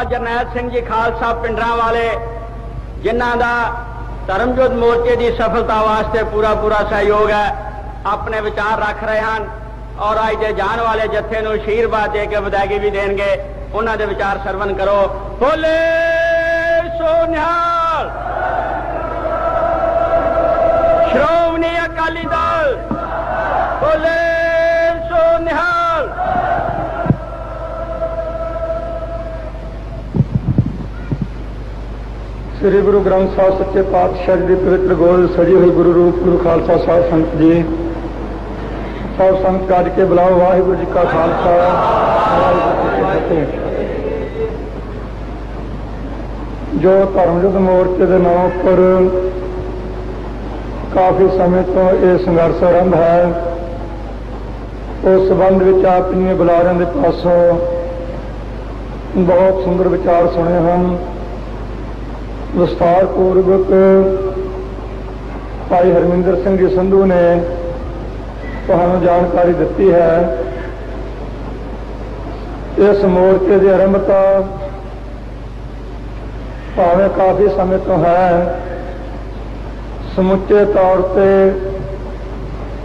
जरनैल सिंह जी खालसा पिंडरां वाले जिन्हां दा धर्मयुद्ध मोर्चे की सफलता वास्ते पूरा पूरा सहयोग है, अपने विचार रख रहे हैं और अज दे जान वाले जत्थे नूं आशीर्वाद दे के विदायगी भी देंगे। उन्हां दे विचार सरवण करो। बोले सो निहाल। श्रोमणी अकाली दल बोले सो निहाल। श्री गुरु ग्रंथ साहिब सच्चे पातशाह जी पवित्र गोल सजी हुई गुरु रूप गुरु खालसा साहब संत जी साहब संत काज के बुलाओ। वाहिगुरु जी का खालसा वाहिगुरु जी की फतेह। जो धर्मयुद्ध मोर्चे के नाम पर काफ़ी समय तो यह संघर्ष आरंभ है, उस संबंध में आप इन बुलारियों के पासों बहुत सुंदर विचार सुने हैं। विस्तार पूर्वक भाई हरमिंदर सिंह जी संधू ने तुहानू जानकारी दी है। इस मोर्चे की आरंभता भावें काफ़ी समय तो है, समुचे तौर पर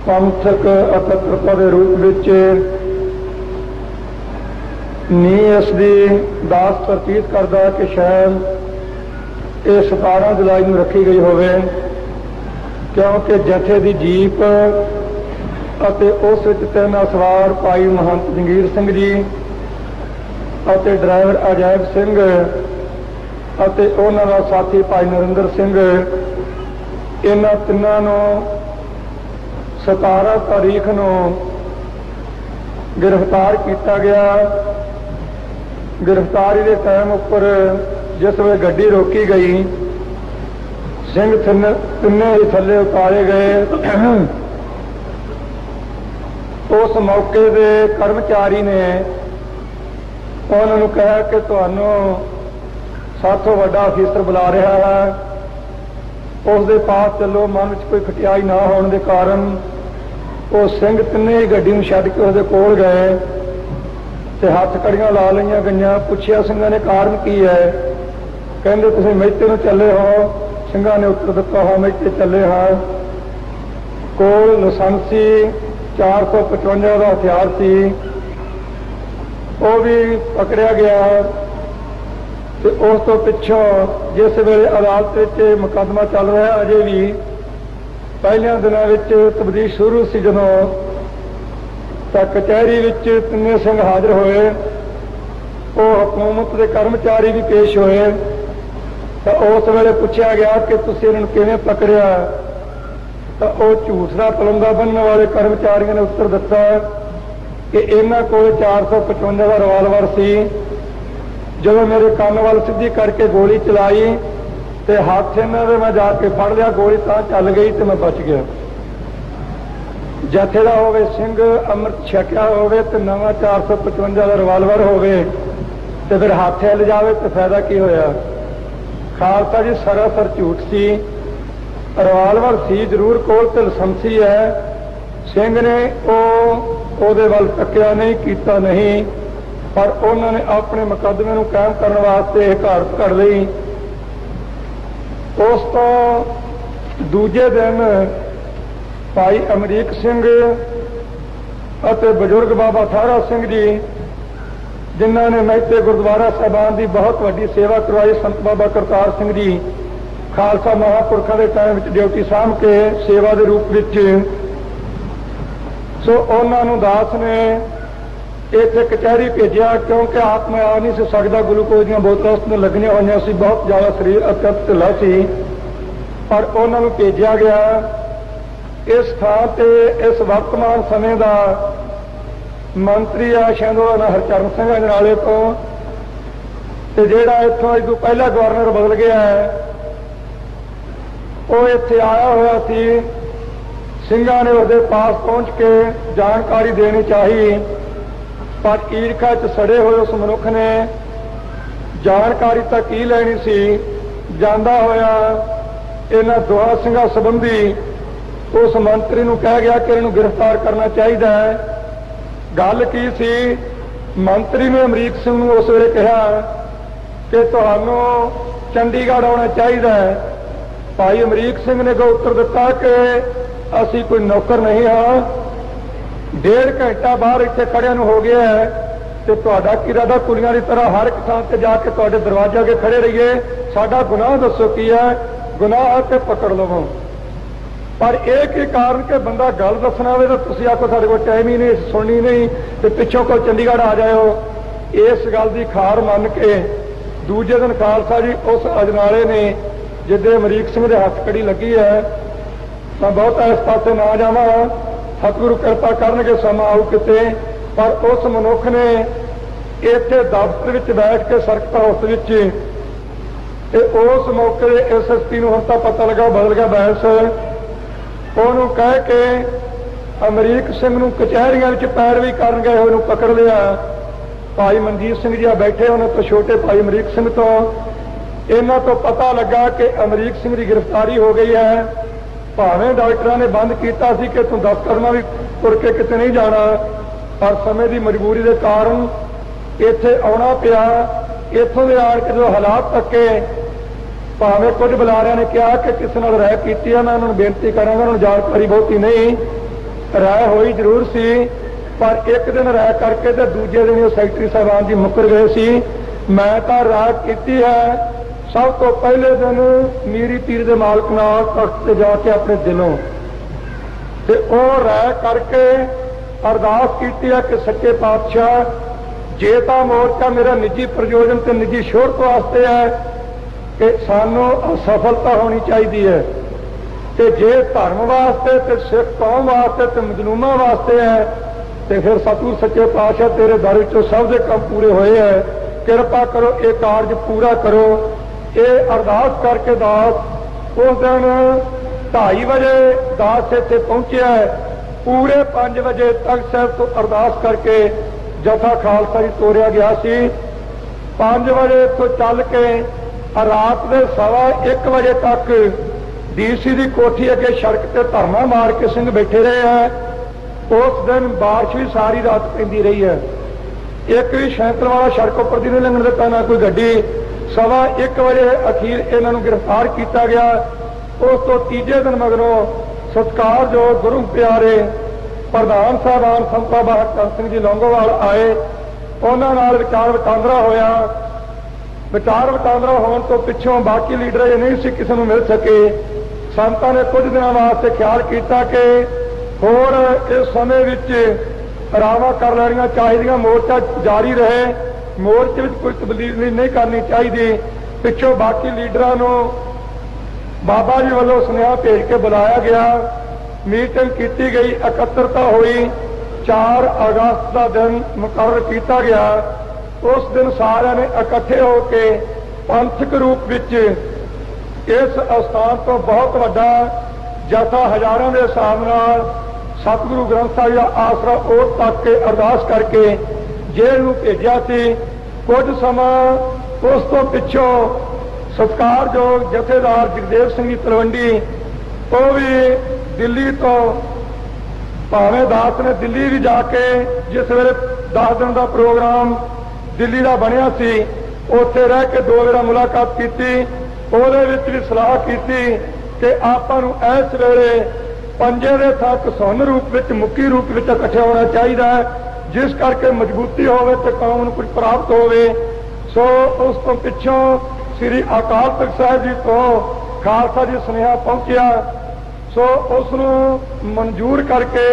पंथक एकत्रता के रूप में नी इसकी दास प्रतीत करता कि शायद ये 17 जुलाई में रखी गई होवे, क्योंकि जथे की जीप अते उस तीन सवार भाई महंत जंगीर सिंह जी अते ड्राइवर अजैब सिंह अते उन्हां दा साथी भाई नरिंदर सिंह, इन्हां तिन्हां नूं 17 तारीख नूं गिरफ्तार किया गया। गिरफ्तारी के टाइम उपर जिस वे गड्डी रोकी गई, सिंह तिन्ने ही थले उतारे गए। उस मौके के कर्मचारी ने उन्होंने कहा कि तुहानू साथों वड्डा अफीसर बुला रहा है, उसके पास चलो। मन में कोई खटियाई ना होने के कारण वो सिंह तिन्ने ही गड्डी में छड्ड के उसके कोल गए ते हथ कड़ियां ला लईआं गईआं। पुछया सिंघां ने कारण की है, कहते तुसीं मेहते नूं चले हो। सिंघां ने उत्तर दिता हो मेहते चले हाँ। कोल लाइसेंसी 455 का हथियार सी, वो भी पकड़िया गया। तो उस तो पिछों जिस वेले अदालत में मुकदमा चल रहा है, अजे भी पहले दिनों में तब्दील शुरू से जदों तक कचहरी में तिन्ने सिंह हाजिर होए, वो हुकूमत के कर्मचारी भी पेश होए। तो उस वेले पूछा गया कि तुसीं इन्हां नूं किवें पकड़िया, तो वो झूठा पलंगा बनने वाले कर्मचारियों ने उत्तर दिता कि इन्हां कोल 455 का रिवाल्वर सी। जब मेरे कान वाल सीधी करके गोली चलाई तो हाथ इन्हां दे मैं जाके फड़ लिया, गोली तां चल गई तो मैं बच गया। जथे का होवे सिंह अमृत छकिया होवे तो नवा 455 का रिवाल्वर होवे तो फिर हाथ हिल जावे तो फायदा की होया। खालसा जी सरासर झूठ सी। रिवाल्वर सी जरूर कोल ते लाइसेंसी है। सिंह ने ओदे वल तकिया नहीं, कीता नहीं, पर उन्होंने अपने मुकदमे नूं कायम करने वास्ते यह घाट घड़ लई। उस तो दूजे दिन भाई अमरीक सिंह अते बजुर्ग बाबा थारा सिंह जी, जिन्हों ने महते गुरुद्वारा साहबान की बहुत वड्डी सेवा करवाई, संत बाबा करतार सिंह जी खालसा महापुरखों के टाइम ड्यूटी सामभ के सेवा के रूप में, सो उन्होंने दास ने इत्थे कचहरी भेजा, क्योंकि आप में आ नहीं सी सकता। ग्लूकोज दी बोतलां उसने लगनियां होईयां सी, बहुत ज़्यादा शरीर अत्यंत ढिला सी, पर उन्होंने भेजा गया। इस थां ते इस वर्तमान समय का मंत्री आ शायद उहदा नाम हरचरण सिंह अजनाले तो जिहड़ा इत्थों इस पहला गवर्नर बदल गया है, वो इत्थे आया हुआ सी। सिंघां ने उसके पास पहुँच के जानकारी देनी चाहिए, पर ईरखा च सड़े हुए उस मनुख ने जानकारी तो की लैनी सी। जांदा होया इन्हां दोहां सिंघां संबंधी उस मंत्री नूं कह गया कि इन्हूं गिरफ्तार करना चाहिए है। गल की सी, मंत्री ने अमरीक सिंह नूं उस वेले कहा कि तुहानू चंडीगढ़ आना चाहिए है। भाई अमरीक सिंह ने को उत्तर दिता कि असी कोई नौकर नहीं हाँ, 1.5 घंटा बाहर इतने खड़िया हो गया है तो तुहाडा की इरादा कुड़ियां की तरह हर एक थां ते जाके तुहाडे दरवाजे अगे खड़े रहिए, साडा गुनाह दसो की है, गुनाह ते पकड़ लवो। पर एक ही कारण कि बंदा गल दसना हो तो तुसीं आखो साडे कोल टाइम ही नहीं, सुननी नहीं, तो पिछों को चंडीगढ़ आ जाओ। इस गल की खार मन के दूजे दिन खालसा जी उस अजनाले ने जिदे अमरीक सिंह के हथ कड़ी लगी है, मैं बहुत इस पासे ना जावा, सतगुरु कृपा करनगे समा आऊ किते, पर उस मनुख ने इत्थे दफ्तर विच बैठ के सर्कट हाउस विच उस मौके SSP नूं हुण तां पता लगा बदल गया बैस, उन्होंने कह के अमरीक सिंह नूं कचहरियां विच पैरवी करन गए उन्होंने पकड़ लिया। भाई मनजीत सिंह जी आ बैठे, उन्होंने तो छोटे भाई अमरीक सिंह तो इन्हां तो पता लगा कि अमरीक सिंह की गिरफ्तारी हो गई है। भावें डॉक्टरों ने बंद किया सी कि तू 10 कदम भी तुर के किते नहीं जाना, पर समय की मजबूरी के कारण इत्थे आना पिया। इत्थों के आण के जो हालात तके, भावें कुछ बुलारिया ने कहा कि किसी नाल राय की है, मैं उन्होंने बेनती करांगा, उन्होंने जानकारी बहुती नहीं, राय होई जरूर सी, पर एक दिन राय करके तो दूजे दिन वो सैकटरी साहबान जी मुकर गए सी। मैं तो राय की है सब तो पहले दिन मीरी पीर दे मालक नाल तख्त से जाके अपने दिलों ते ओ राय करके अरदास की है कि सच्चे पातशाह जे तां मोर्चा मेरा निजी प्रयोजन ते निजी शोहरत वास्ते है कि सानू असफलता होनी चाहिए है, ते जे धर्म वास्ते ते सिख कौम वास्ते ते मजलूमां वास्ते है तो फिर सतगुर सच्चे पातशाह तेरे दर विचों सब दे काम पूरे होए है, कृपा करो ये कारज पूरा करो। ये अरदास करके दास उस दिन 2:30 बजे दास इत्थे पहुंचे है, पूरे 5 बजे तख्त साहब तो अरदास करके जथा खालसा जी तोरिया गया सी। 5 बजे तो चल के रात के 1:15 बजे तक DC की कोठी अगे सड़क से धरना मार के सिंह बैठे रहे हैं। उस दिन बारिश भी सारी रात पैंदी रही है, एक भी सैंतर वाला सड़क उपर दी नहीं लंघण दिता, ना कोई गड्डी। 1:15 बजे अखीर इन्हों गिरफ्तार किया गया। उस तो तीजे दिन मगरों सत्कार जो गुरु प्यारे प्रधान साहबान संत बाबा हरचंद सिंह जी लौंगोवाल आए, उन्होंने नाल विचार वटांदरा होया। विचार वटांदरा होने तो पिछों बाकी लीडर नहीं सी किसी को मिल सके। संतां ने कुछ दिनों वास्ते ख्याल किया कि होर इस समय विच रावां कर लैणियां चाहिदियां, मोर्चा जारी रहे, मोर्चे में कोई तब्दीली नहीं करनी चाहिए। पिछों बाकी लीडरां नूं बाबा जी वालों सुनेहा भेज के बुलाया गया, मीटिंग की गई, एकत्रता हुई, 4 अगस्त का दिन मुकर्रर किया गया। उस दिन सारे ने इकट्ठे होके पंथक रूप विच इस स्थान तो बहुत वड्डा जथा हजारों के हिसाब नाल सतगुरु ग्रंथ साहिब का आसरा ओट तक के अरदास करके जेल में भेजा सी। कुछ समा उस तो पिछों सत्कारयोग जथेदार जगदेव सिंह जी तलवंडी वो भी दिल्ली तो भावें दास ने दिल्ली भी जाके जिस वेले 10 दिन का प्रोग्राम दिल्ली का बनया सी, उत्थे रह के 2 वेरा मुलाकात की, ਉਹਦੇ ਵਿੱਚ भी सलाह की कि आपां नूं इस वेले पंजे दे थां घसुन्न रूप विच मुक्की रूप विच इकट्ठे होना चाहिए, जिस करके मजबूती होवे ते कौम नूं कुछ प्राप्त होवे। सो उस तो पिछों श्री अकाल तख्त साहिब जी तो खालसा जी सुनेहा पहुंचिया। सो उसनूं मंजूर करके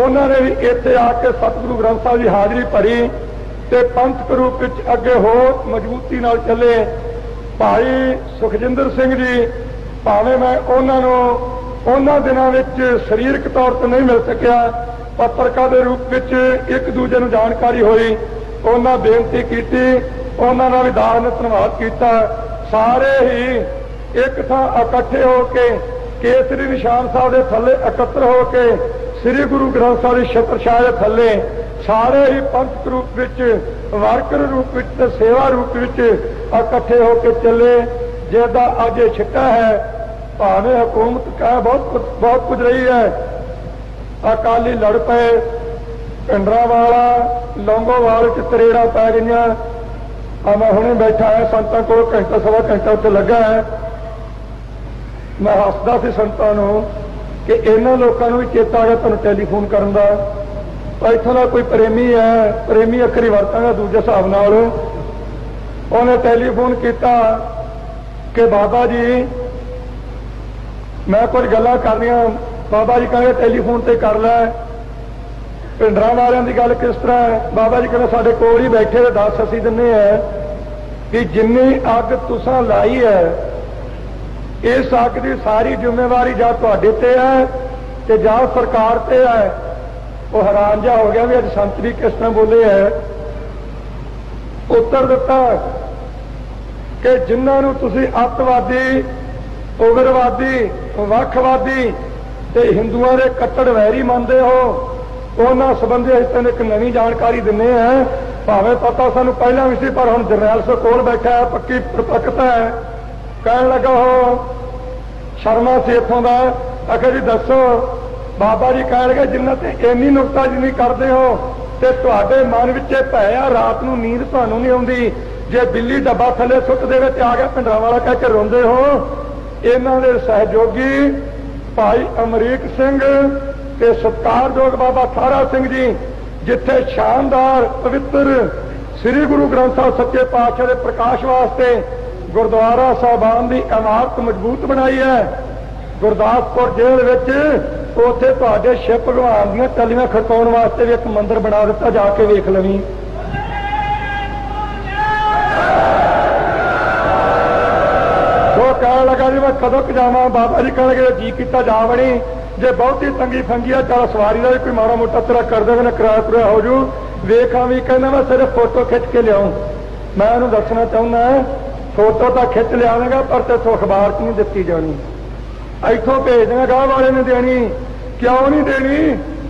उन्होंने भी इत्थे आके सतगुरु ग्रंथ साहिब जी हाज़री भरी ते पंथक रूप विच अगे हो मजबूती नाल चले। भाई सुखजिंदर सिंह जी भावें मैं उन्होंने दिनों में शरीरक तौर पर नहीं मिल सकिया, पत्रकार के रूप में एक दूजे को जानकारी हुई, उन्होंने बेनती की, उन्होंने भी दास ने धन्यवाद किया। सारे ही एक थां इकट्ठे होके केसरी निशान साहब के थले एकत्र होके श्री गुरु ग्रंथ साहिब की छत्रछाया के थले सारे ही पंथ रूप विच वर्कर रूप विच सेवा रूप विच इकट्ठे होके चले। जिसका अज छिट्टा है, भावें हुकूमत कह बहुत कुछ रही है, अकाली लड़ पे, पिंडरावाला लौंगोवाल च तरेड़ा पै गई, मैं हुणे बैठा है संतां को घंटा सवा घंटा उत्ते लगा है। मैं हसदा सी संतां नूं कि इन्हां लोकां नूं भी चेता आ गया तुहानूं टैलीफोन करन दा। इत्थों का कोई प्रेमी है, प्रेमी अखरी वरतांगा दूजे हिसाब नाल, उन्हें टैलीफोन किया कि बाबा जी मैं कुछ गल्लां करनियां। बाबा जी कहेंगे टैलीफोन ते कर लै। पिंडरां वालियां दी गल किस तरह है? बाबा जी कहते साडे कोल ही बैठे ते दस असीं दिन्ने हैं कि जिन्नी अग तुसां लाई है इस अग की सारी जिम्मेवारी जां तुहाडे ते है ते जां सरकार ते है। वो हैरान जा हो गया भी अज संत भी किस तरह बोले है। उत्तर दिता कि जिन्होंने तुसी अतवादी, उग्रवादी, वखवादी ते हिंदुओं के कट्टर वैरी मानते हो, उन्होंने संबंधी अं एक नवी जानकारी दिने हैं। भावें पता सानू पहला भी सी पर हुण जरनैल सिंह कोल बैठा है, पक्की प्रपक्ता है। कहन लगा हो शर्मा से इतों का आखिर जी दसो। बाबा जी कह लगे जिन्ना ते इन्नी नुकताचीनी करते हो ते तुहाडे मन विच भै आ, रात नूं नींद तुहानूं नहीं आउंदी। जे बिल्ली डब्बा थले सुट देवे ते आ गया पिंडरांवाला कह के रोंदे हो। इन्हां दे सहयोगी भाई अमरीक सिंह ते सत्कारयोग बाबा थारा सिंह जी जिथे शानदार पवित्र श्री गुरु ग्रंथ साहिब सच्चे पातशाह के प्रकाश वास्ते गुरुद्वारा साहबान की इमारत मजबूत बनाई है। गुरदासपुर जेल विच उत्थे तुहाडे शिव भगवान दीआं टल्लियां खड़काउण वास्ते भी एक मंदिर बना दिता, जाके वेख लवीं। वो कह लगा जी मैं कदों क जावां। बाबा जी कह लगे जी किता जा बनी, जे बहुती तंगी फंगी है चल सवारी का भी कोई माड़ा मोटा तेरा कर दे, मैंने किराया तुराया हो जू। वेखा भी कहना मैं सिर्फ फोटो खिंच के लियाऊं। मैं उन्होंने दसना चाहुंदा फोटो तो खिंच लियावेगा पर तेथों अखबार च नहीं दिती जानी, इथों भेज देना गांव वाले ने देनी। क्यों नहीं देनी?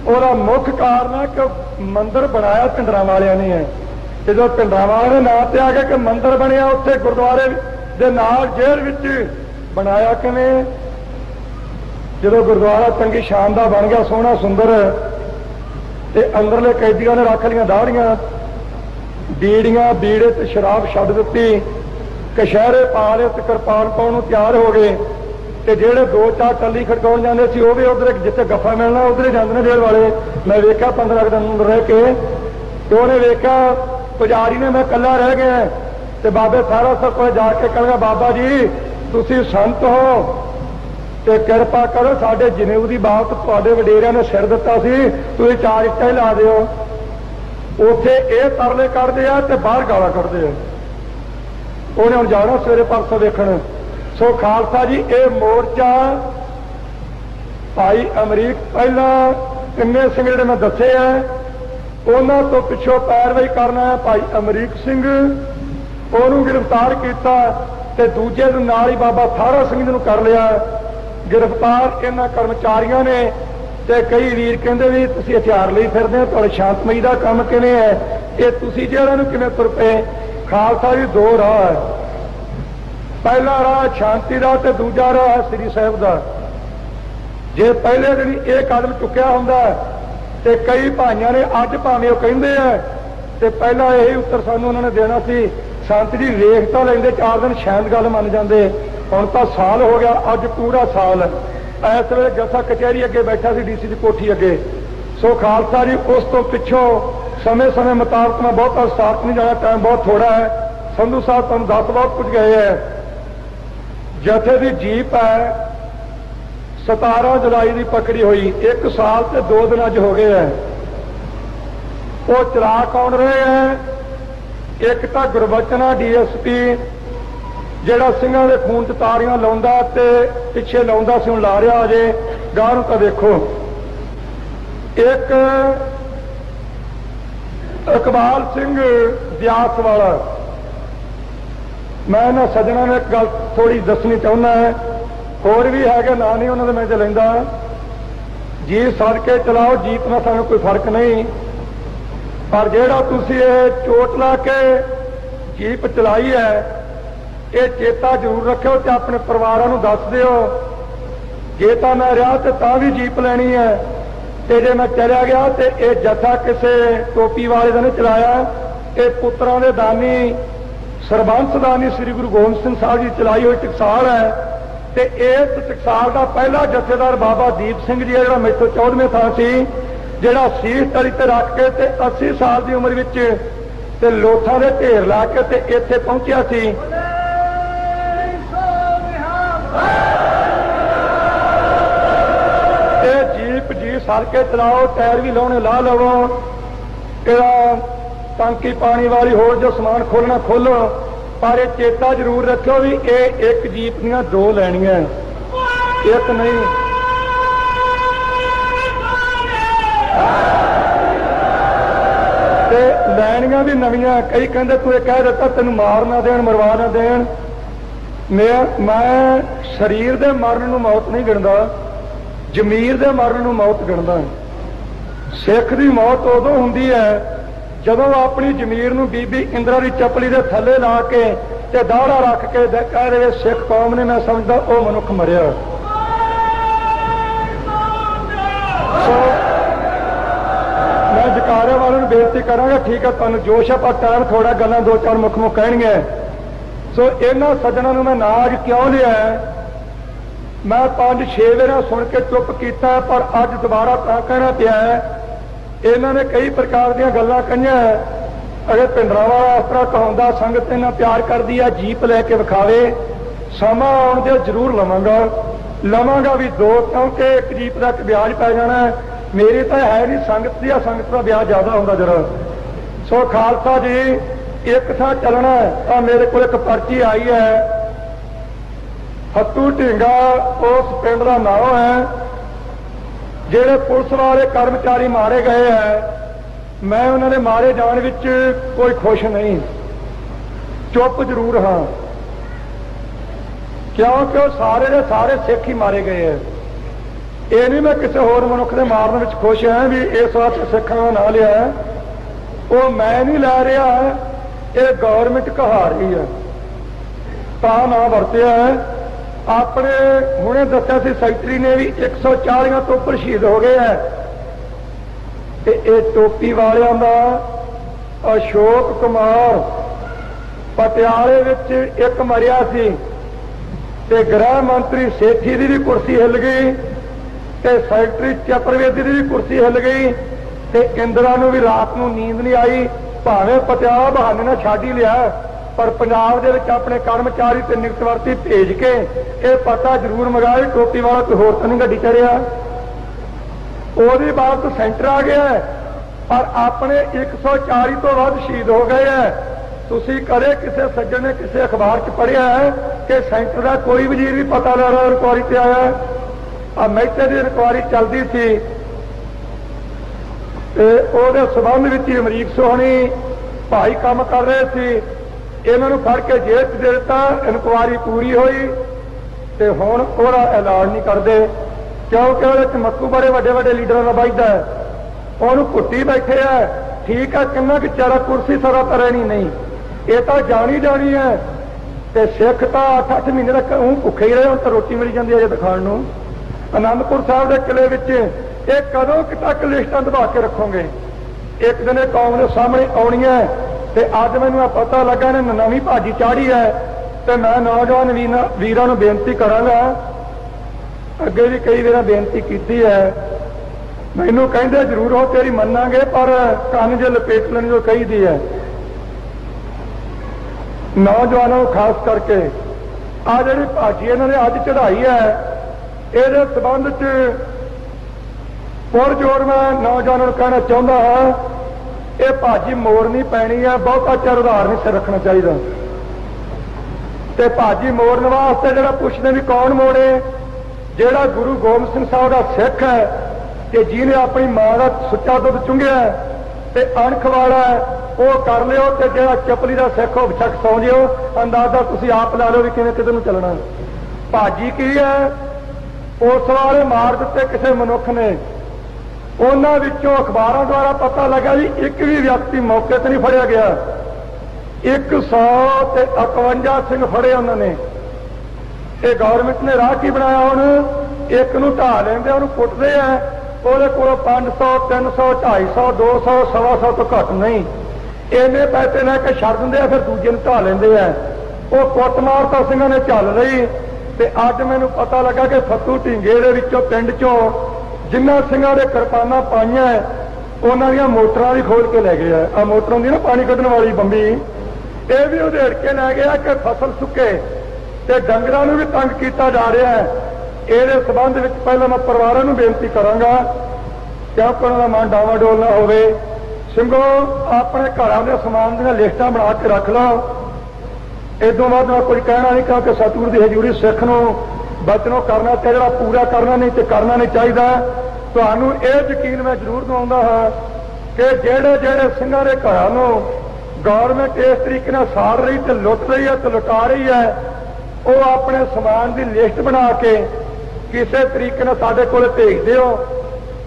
उसका मुख्य कारण है कि मंदिर बनाया पिंडरां वालियां ने है। जो पिंडरां वाले ने नाम ते आ गया कि मंदिर बनया, उत्थे गुरुद्वारे दे नाल जेल विच बनाया किवें? जो गुरुद्वारा चंगी शानदार बन गया, सोहना सुंदर, ते अंदरले कैदियों ने रख लियां दाड़ियां, बीड़ियां, बीड़े ते शराब छड्ड दित्ती, कशहरे पा लए ते किरपान पाउण नूं तैयार हो गए। ते जेड़े दो चार टल्ली खड़काउण जांदे सी, वो भी उधर जिथे गफ्फा मिलना उधर ही जांदे ने जेल वाले। मैं वेख्या 15 दिन अंदर रह के, तो उन्हें वेख्या पुजारी ने मैं कल्ला रह गया ते बाबे सारा सब कोई जाके कहगा बाबा जी तुसी संत हो ते किरपा करो साडे जनेऊ दी बात तुहाडे वडेरिਆਂ ने सिर दिता सी, तुसीं चार इट्टां ही ला दिओ। उत्थे ये तरले कढदे आ ते बाहर गालां कढदे आ। उन्हें हुण जाना सवेरे परसों वेखण। सो खालसा जी ये मोर्चा भाई अमरीक पहला तिन्ने सिंह जिहड़े मैं दसे है उन्हां तो पिछों पैरवाई करना है। भाई अमरीक सिंह उन्होंने गिरफ्तार किया ते दूजे दिन नाल ही बाबा थारा सिंह जी नूं कर लिया गिरफ्तार। इन्हां कर्मचारियों ने ते कई वीर कहंदे भी तुसीं हथियार लई फिरदे हो, तुहाडा शांतमई दा काम किवें है? ये तुसीं जेल੍ਹਾਂ नूं किवें तुर पए? खालसा जी दो राह है, पहला राह शांति का ते दूजा राह है श्री साहिब का। जे पहले दिन ये कदम चुक्या हुंदा ते कई भाइयों ने अज भावें वो कहिंदे आ ते पहला यही उत्तर सानूं उन्होंने देना सी संत जी वेख तां लैंदे 4 दिन शायद गल मन जांदे। हुण तां साल हो गया, अज पूरा साल इस वेले जसा कचहरी अगे बैठा सी डीसी की कोठी अगे। सो खालसा जी उस तो पिछों समय समय मुताबक मैं बहुत विस्तार नहीं जाना, टाइम बहुत थोड़ा है। संधू साहब तुहानूं दस बहुत कुछ गए है। जथे की जीप है 17 जुलाई की पकड़ी हुई, 1 साल से 2 दिन अज हो गए हैं। वो चला कौन रहे हैं? एक तो गुरबचना DSP जिहड़ा सिंघां दे खून च तारियां लाउंदा ते पिछे लाउंदा सी, हुण ला रहा अजे गांह नूं तां देखो। एक इकबाल सिंह ब्यास वाला। मैं इन्हां सज्जणां ने एक गल थोड़ी दसनी चाहुंदा है, होर भी है ना नहीं उन्होंने मैं च लैंदा। जी सड़के चलाओ, जीप नाल सानूं कोई फर्क नहीं, पर जिहड़ा तुसीं ये चोट ला के जीप चलाई है ये चेता जरूर रखियो ते अपने परिवारां नूं दस दिओ। जे तां मैं रहा ते तां भी जीप लैनी है, ते जे मैं चलिया गया ते ये जथा किसे टोपी वाले ने चलाया। ये पुत्रां दे दानी ਸਰਬੰਸਦਾਨੀ ਸ੍ਰੀ ਗੁਰੂ ਗੋਬਿੰਦ ਸਿੰਘ ਸਾਹਿਬ ਜੀ ਚਲਾਈ ਹੋਈ ਟਕਸਾਲ ਹੈ ਤੇ ਇਸ ਟਕਸਾਲ ਦਾ ਪਹਿਲਾ ਜਥੇਦਾਰ ਬਾਬਾ ਦੀਪ ਸਿੰਘ ਜੀ ਜਿਹੜਾ ਮੇਥੋਂ 14ਵੇਂ ਥਾਂ ਸੀ, ਜਿਹੜਾ ਸੀਸ ਤਲੀ ਤੇ ਰੱਖ ਕੇ ਤੇ 80 ਸਾਲ ਦੀ ਉਮਰ ਵਿੱਚ ਤੇ ਲੋਥਾਂ ਦੇ ਢੇਰ ਲਾ ਕੇ ਤੇ ਇੱਥੇ ਪਹੁੰਚਿਆ ਸੀ। ਇਹ ਜੀਪ ਜੀ ਸਰ ਕੇ ਚਲਾਓ, ਟਾਇਰ ਵੀ ਲਾਉਣੇ ਲਾ ਲਵੋ, ਇਹਦਾ ਟਾਂਕੀ ਪਾਣੀ ਵਾਲੀ ਹੋਰ ਜੋ ਸਮਾਨ ਖੋਲਣਾ ਖੋਲੋ, ਪਰ ਇਹ ਚੇਤਾ ਜ਼ਰੂਰ ਰੱਖਿਓ ਵੀ ਇਹ ਇੱਕ ਜੀਪ ਦੀਆਂ ਦੋ ਲੈਣੀਆਂ, ਇੱਕ ਨਹੀਂ। ਤੇ ਲੈਣੀਆਂ ਵੀ ਨਵੀਆਂ। ਕਈ ਕਹਿੰਦੇ ਤੂੰ ਇਹ ਕਹਿ ਦਿੱਤਾ ਤੈਨੂੰ ਮਾਰ ਨਾ ਦੇਣ, ਮਰਵਾ ਨਾ ਦੇਣ। ਮੈਂ ਸਰੀਰ ਦੇ ਮਰਨ ਨੂੰ ਮੌਤ ਨਹੀਂ ਗਿਣਦਾ, ਜ਼ਮੀਰ ਦੇ ਮਰਨ ਨੂੰ ਮੌਤ ਗਿਣਦਾ। ਸਿੱਖ ਦੀ ਮੌਤ ਉਦੋਂ ਹੁੰਦੀ ਹੈ ਜਦੋਂ ਆਪਣੀ ਜ਼ਮੀਰ ਨੂੰ ਬੀਬੀ ਇੰਦਰਾ ਦੀ ਚੱਪਲੀ ਦੇ ਥੱਲੇ ਲਾ ਕੇ ਤੇ ਦਾੜਾ ਰੱਖ ਕੇ ਕਹਿ ਰਹੇ ਸਿੱਖ ਕੌਮ ਨੇ, ਮੈਂ ਸਮਝਦਾ ਉਹ ਮਨੁੱਖ ਮਰਿਆ। ਮੈਂ ਜਕਾਰੇ ਵਾਲਿਆਂ ਨੂੰ ਬੇਨਤੀ ਕਰਾਂਗਾ, ਠੀਕ ਹੈ ਤੁਹਾਨੂੰ ਜੋਸ਼ ਆ, ਪਰ ਟਾਈਮ ਥੋੜਾ, ਗੱਲਾਂ ਦੋ ਚਾਰ ਮੁੱਖ ਕਹਿਣਗੇ। ਸੋ ਇਹਨਾਂ ਸੱਜਣਾਂ ਨੂੰ ਮੈਂ ਨਾਜ ਕਿਉਂ ਲਿਆ? ਮੈਂ 5-6 ਵਾਰ ਸੁਣ ਕੇ ਚੁੱਪ ਕੀਤਾ, ਪਰ ਅੱਜ ਦੁਬਾਰਾ ਤਾਂ ਕਹਿਣਾ ਪਿਆ ਹੈ। ਇਹਨਾਂ ਨੇ ਕਈ ਪ੍ਰਕਾਰ ਦੀਆਂ ਗੱਲਾਂ ਕਹੀਆਂ। ਅਗੇ ਭਿੰਡਰਾਂਵਾਲਾ ਇਸ ਤਰ੍ਹਾਂ ਕਹਾਉਂਦਾ, ਸੰਗਤ ਇਹਨਾਂ ਪਿਆਰ ਕਰਦੀ ਆ, ਜੀਪ ਲੈ ਕੇ ਵਿਖਾਵੇ, ਸਮਾਂ ਆਉਣ ਦੇ ਜ਼ਰੂਰ ਲਵਾਂਗਾ ਵੀ ਦੋ, ਕਿਉਂਕਿ ਇੱਕ ਜੀਪ ਦਾ ਇੱਕ ਵਿਆਜ ਪੈ ਜਾਣਾ। ਮੇਰੀ ਤਾਂ ਹੈ ਨਹੀਂ, ਸੰਗਤ ਦੀ ਆ, ਸੰਗਤ ਦਾ ਵਿਆਜ ਜ਼ਿਆਦਾ ਹੁੰਦਾ ਜਰਾ। ਸੋ ਖਾਲਸਾ ਜੀ ਇੱਕ ਥਾਂ ਚੱਲਣਾ ਤਾਂ ਮੇਰੇ ਕੋਲ ਇੱਕ ਪਰਚੀ ਆਈ ਹੈ, ਹੱਤੂ ਢਿੰਗਾ ਉਸ ਪਿੰਡ ਦਾ ਨਾਮ ਹੈ, ਜਿਹੜੇ ਪੁਲਿਸ ਵਾਲੇ ਕਰਮਚਾਰੀ ਮਾਰੇ ਗਏ ਹੈ। ਮੈਂ ਉਹਨਾਂ ਦੇ ਮਾਰੇ ਜਾਣ ਵਿੱਚ ਕੋਈ ਖੁਸ਼ ਨਹੀਂ, ਚੁੱਪ ਜ਼ਰੂਰ ਹਾਂ, ਕਿਉਂਕਿ ਉਹ ਸਾਰੇ ਦੇ ਸਾਰੇ ਸਿੱਖ ਹੀ ਮਾਰੇ ਗਏ ਹੈ। ਇਹ ਨਹੀਂ ਮੈਂ ਕਿਸੇ ਹੋਰ ਮਨੁੱਖ ਦੇ ਮਾਰਨ ਵਿੱਚ ਖੁਸ਼ ਹਾਂ ਵੀ ਇਸ ਵਾਸਤੇ ਸਿੱਖਾਂ ਦਾ ਨਾਂ ਲਿਆ, ਉਹ ਮੈਂ ਨਹੀਂ ਲੈ ਰਿਹਾ, ਇਹ ਗੌਰਮੈਂਟ ਕਹਾ ਰਹੀ ਹੈ ਤਾਂ ਨਾਂ ਵਰਤਿਆ ਹੈ। ਆਪਣੇ ਹੁਣੇ ਦੱਸਿਆ ਸੀ ਸੈਕਟਰੀ ਨੇ ਵੀ 140 ਤੋਂ ਉੱਪਰ ਸ਼ਹੀਦ ਹੋ ਗਏ ਹੈ। ਤੇ ਇਹ ਟੋਪੀ ਵਾਲਿਆਂ ਦਾ ਅਸ਼ੋਕ ਕੁਮਾਰ ਪਟਿਆਲੇ ਵਿੱਚ ਇੱਕ ਮਰਿਆ ਸੀ, ਤੇ ਗ੍ਰਹਿ ਮੰਤਰੀ ਸੇਠੀ ਦੀ ਵੀ ਕੁਰਸੀ ਹਿੱਲ ਗਈ, ਤੇ ਸੈਕਟਰੀ ਚਤੁਰਵੇਦੀ ਦੀ ਵੀ ਕੁਰਸੀ ਹਿੱਲ ਗਈ, ਤੇ ਇੰਦਰਾ ਨੂੰ ਵੀ ਰਾਤ ਨੂੰ ਨੀਂਦ ਨਹੀਂ ਆਈ। ਭਾਵੇਂ ਪਟਿਆਲਾ ਬਹਾਨੇ ਨਾਲ ਛੱਡ ਹੀ ਲਿਆ, ਪਰ ਪੰਜਾਬ ਦੇ ਵਿੱਚ ਆਪਣੇ ਕਰਮਚਾਰੀ ਤੇ ਨਿਯੁਕਤਵਰਤੀ ਭੇਜ ਕੇ ਇਹ ਪਤਾ ਜ਼ਰੂਰ ਮੰਗਾਏ ਟੋਪੀ ਵਾਲਾ ਕੋਈ ਹੋਰ ਤਾਂ ਨਹੀਂ ਗੱਡੀ ਚੜਿਆ। ਉਹਦੀ ਬਾਤ ਤੋਂ ਸੈਂਟਰ ਆ ਗਿਆ, ਪਰ ਆਪਣੇ 140 ਤੋਂ ਵੱਧ ਸ਼ਹੀਦ ਹੋ ਗਏ ਹੈ। ਤੁਸੀਂ ਕਦੇ ਕਿਸੇ ਸੱਜਣ ਨੇ ਕਿਸੇ ਅਖਬਾਰ 'ਚ ਪੜ੍ਹਿਆ ਹੈ ਕਿ ਸੈਂਟਰ ਦਾ ਕੋਈ ਵਜ਼ੀਰ ਵੀ ਪਤਾ ਲੈ ਰਿਹਾ ਇਨਕੁਆਰੀ ਤੇ ਆਇਆ? ਆ ਮਹਿਤੇ ਦੀ ਇਨਕੁਆਰੀ ਚੱਲਦੀ ਸੀ ਤੇ ਉਹਦੇ ਸਬੰਧ ਵਿੱਚ ਹੀ ਅਮਰੀਕ ਸੋਹਣੀ ਭਾਈ ਕੰਮ ਕਰ ਰਹੇ ਸੀ, ਇਹਨਾਂ ਨੂੰ ਫੜ ਕੇ ਜੇਲ੍ਹ 'ਚ ਦੇ ਦਿੱਤਾ। ਇਨਕੁਆਰੀ ਪੂਰੀ ਹੋਈ ਤੇ ਹੁਣ ਉਹਦਾ ਐਲਾਨ ਨਹੀਂ ਕਰਦੇ, ਕਿਉਂਕਿ ਉਹਦੇ 'ਚ ਮੱਕੂ ਬੜੇ ਵੱਡੇ ਵੱਡੇ ਲੀਡਰਾਂ ਦਾ ਵੱਜਦਾ ਹੈ, ਉਹਨੂੰ ਘੁੱਟੀ ਬੈਠੇ ਆ। ਠੀਕ ਹੈ, ਕਿੰਨਾ ਕਿ ਚਾਰਾ ਕੁਰਸੀ ਸਾਰਾ ਤਰ੍ਹਾਂ ਨਹੀਂ, ਇਹ ਤਾਂ ਜਾਣੀ ਹੈ। ਤੇ ਸਿੱਖ ਤਾਂ 8-8 ਮਹੀਨੇ ਤੱਕ ਉਹ ਭੁੱਖੇ ਹੀ ਰਹੇ, ਹੁਣ ਤਾਂ ਰੋਟੀ ਮਿਲ ਜਾਂਦੀ ਹੈ ਜੇ ਦਿਖਾਣ ਨੂੰ। ਅਨੰਦਪੁਰ ਸਾਹਿਬ ਦੇ ਕਿਲੇ ਵਿੱਚ ਇਹ ਕਦੋਂ ਤੱਕ ਲਿਸਟਾਂ ਦਬਾ ਕੇ ਰੱਖੋਗੇ? ਇੱਕ ਦਿਨ ਇਹ ਕੌਮ ਦੇ ਸਾਹਮਣੇ ਆਉਣੀ ਹੈ। ਤੇ ਅੱਜ ਮੈਨੂੰ ਇਹ ਪਤਾ ਲੱਗਾ ਨੇ ਨਵੀਂ ਭਾਜੀ ਚਾੜੀ ਹੈ, ਤੇ ਮੈਂ ਨੌਜਵਾਨ ਵੀਰਾਂ ਨੂੰ ਬੇਨਤੀ ਕਰਾਂਗਾ, ਅੱਗੇ ਵੀ ਕਈ ਵਾਰ ਬੇਨਤੀ ਕੀਤੀ ਹੈ, ਮੈਨੂੰ ਕਹਿੰਦੇ ਜ਼ਰੂਰ ਹੋ ਤੇਰੀ ਮੰਨਾਂਗੇ, ਪਰ ਕੰਨ ਜੇ ਲਪੇਟ ਲੈਣ ਜੋ ਕਹੀਦੀ ਹੈ। ਨੌਜਵਾਨਾਂ ਨੂੰ ਖਾਸ ਕਰਕੇ ਆ ਜਿਹੜੀ ਭਾਜੀ ਇਹਨਾਂ ਨੇ ਅੱਜ ਚੜਾਈ ਹੈ, ਇਹਦੇ ਸੰਬੰਧ 'ਚ ਪੁਰਜੋਰ ਮੈਂ ਨੌਜਵਾਨਾਂ ਨੂੰ ਕਹਿਣਾ ਚਾਹੁੰਦਾ ਹਾਂ, ਇਹ ਭਾਜੀ ਮੋੜਨੀ ਪੈਣੀ ਹੈ, ਬਹੁਤਾ ਚਿਰ ਉਧਾਰ ਨਹੀਂ ਸਿਰ ਰੱਖਣਾ ਚਾਹੀਦਾ। ਤੇ ਭਾਜੀ ਮੋੜਨ ਵਾਸਤੇ ਜਿਹੜਾ ਪੁੱਛਦੇ ਵੀ ਕੌਣ ਮੋੜੇ? ਜਿਹੜਾ ਗੁਰੂ ਗੋਬਿੰਦ ਸਿੰਘ ਸਾਹਿਬ ਦਾ ਸਿੱਖ ਹੈ ਤੇ ਜਿਹਨੇ ਆਪਣੀ ਮਾਂ ਦਾ ਸੁੱਚਾ ਦੁੱਧ ਚੁੰਘਿਆ ਤੇ ਅਣਖ ਵਾਲਾ ਉਹ ਕਰ ਲਿਓ, ਤੇ ਜਿਹੜਾ ਚਪਲੀ ਦਾ ਸਿੱਖ ਉਹ ਵਿਚਕ ਸੌਂ ਜਿਓ। ਅੰਦਾਜ਼ਾ ਤੁਸੀਂ ਆਪ ਲਾ ਲਓ ਵੀ ਕਿਵੇਂ ਕਿਧਰ ਨੂੰ ਚੱਲਣਾ। ਭਾਜੀ ਕੀ ਹੈ? ਉਸ ਵਾਲੇ ਮਾਰ ਦਿੱਤੇ ਕਿਸੇ ਮਨੁੱਖ ਨੇ, ਉਹਨਾਂ ਵਿੱਚੋਂ ਅਖਬਾਰਾਂ ਦੁਆਰਾ ਪਤਾ ਲੱਗਾ ਜੀ ਇੱਕ ਵੀ ਵਿਅਕਤੀ ਮੌਕੇ ਤੇ ਨਹੀਂ ਫੜਿਆ ਗਿਆ। 151 ਸਿੰਘ ਫੜੇ ਉਹਨਾਂ ਨੇ। ਇਹ ਗਵਰਨਮੈਂਟ ਨੇ ਰਾਹ ਕੀ ਬਣਾਇਆ? ਹੁਣ ਇੱਕ ਨੂੰ ਢਾਹ ਲੈਂਦੇ, ਉਹਨੂੰ ਕੁੱਟਦੇ ਆ, ਉਹਦੇ ਕੋਲੋਂ 500, 300, 250, 200, 125 ਤੋਂ ਘੱਟ ਨਹੀਂ। ਇੰਨੇ ਪੈਸੇ ਲੈ ਕੇ ਛੱਡ ਦਿੰਦੇ ਆ, ਫਿਰ ਦੂਜੇ ਨੂੰ ਢਾ ਲੈਂਦੇ ਆ। ਉਹ ਕੁੱਟਮਾਰ ਤਾਂ ਸਿੰਘਾਂ ਨੇ ਚੱਲ ਰਹੀ, ਤੇ ਅੱਜ ਮੈਨੂੰ ਪਤਾ ਲੱਗਾ ਕਿ ਫੱਤੂ ਢੀਂਗੇ ਦੇ ਵਿੱਚੋਂ ਪਿੰਡ ਚੋਂ ਜਿਨ੍ਹਾਂ ਸਿੰਘਾਂ ਦੇ ਕਿਰਪਾਨਾਂ ਪਾਈਆਂ ਉਹਨਾਂ ਦੀਆਂ ਮੋਟਰਾਂ ਵੀ ਖੋਲ ਕੇ ਲੈ ਗਏ ਆ। ਆਹ ਮੋਟਰ ਹੁੰਦੀ ਨਾ ਪਾਣੀ ਕੱਢਣ ਵਾਲੀ ਬੰਬੀ, ਇਹ ਵੀ ਉਧੇੜ ਕੇ ਲੈ ਗਿਆ ਕਿ ਫਸਲ ਸੁੱਕੇ ਤੇ ਡੰਗਰਾਂ ਨੂੰ ਵੀ ਤੰਗ ਕੀਤਾ ਜਾ ਰਿਹਾ ਹੈ। ਇਹਦੇ ਸਬੰਧ ਵਿੱਚ ਪਹਿਲਾਂ ਮੈਂ ਪਰਿਵਾਰਾਂ ਨੂੰ ਬੇਨਤੀ ਕਰਾਂਗਾ ਕਿਉਂਕਿ ਉਹਨਾਂ ਦਾ ਮਨ ਡਾਵਾਡੋਲ ਨਾ ਹੋਵੇ। ਸਿੰਘੋ ਆਪਣੇ ਘਰਾਂ ਦੇ ਸਮਾਨ ਦੀਆਂ ਲਿਸਟਾਂ ਬਣਾ ਕੇ ਰੱਖ ਲਓ। ਇਦੋਂ ਬਾਅਦ ਮੈਂ ਕੁਝ ਕਹਿਣਾ ਨਹੀਂ ਕਿਉਂਕਿ ਸਤਿਗੁਰੂ ਦੀ ਹਜ਼ੂਰੀ ਸਿੱਖ ਨੂੰ ਬਚਨੋਂ ਕਰਨਾ ਤੇ ਜਿਹੜਾ ਪੂਰਾ ਕਰਨਾ ਨਹੀਂ ਤੇ ਕਰਨਾ ਨਹੀਂ ਚਾਹੀਦਾ। ਤੁਹਾਨੂੰ ਇਹ ਯਕੀਨ ਮੈਂ ਜ਼ਰੂਰ ਦਿਵਾਉਂਦਾ ਹਾਂ ਕਿ ਜਿਹੜੇ ਜਿਹੜੇ ਸਿੰਘਾਂ ਦੇ ਘਰਾਂ ਨੂੰ ਗੌਰਮੈਂਟ ਇਸ ਤਰੀਕੇ ਨਾਲ ਸਾੜ ਰਹੀ ਤੇ ਲੁੱਟ ਰਹੀ ਹੈ ਤੇ ਲੁਟਾ ਰਹੀ ਹੈ, ਉਹ ਆਪਣੇ ਸਮਾਨ ਦੀ ਲਿਸਟ ਬਣਾ ਕੇ ਕਿਸੇ ਤਰੀਕੇ ਨਾਲ ਸਾਡੇ ਕੋਲ ਭੇਜ ਦਿਓ।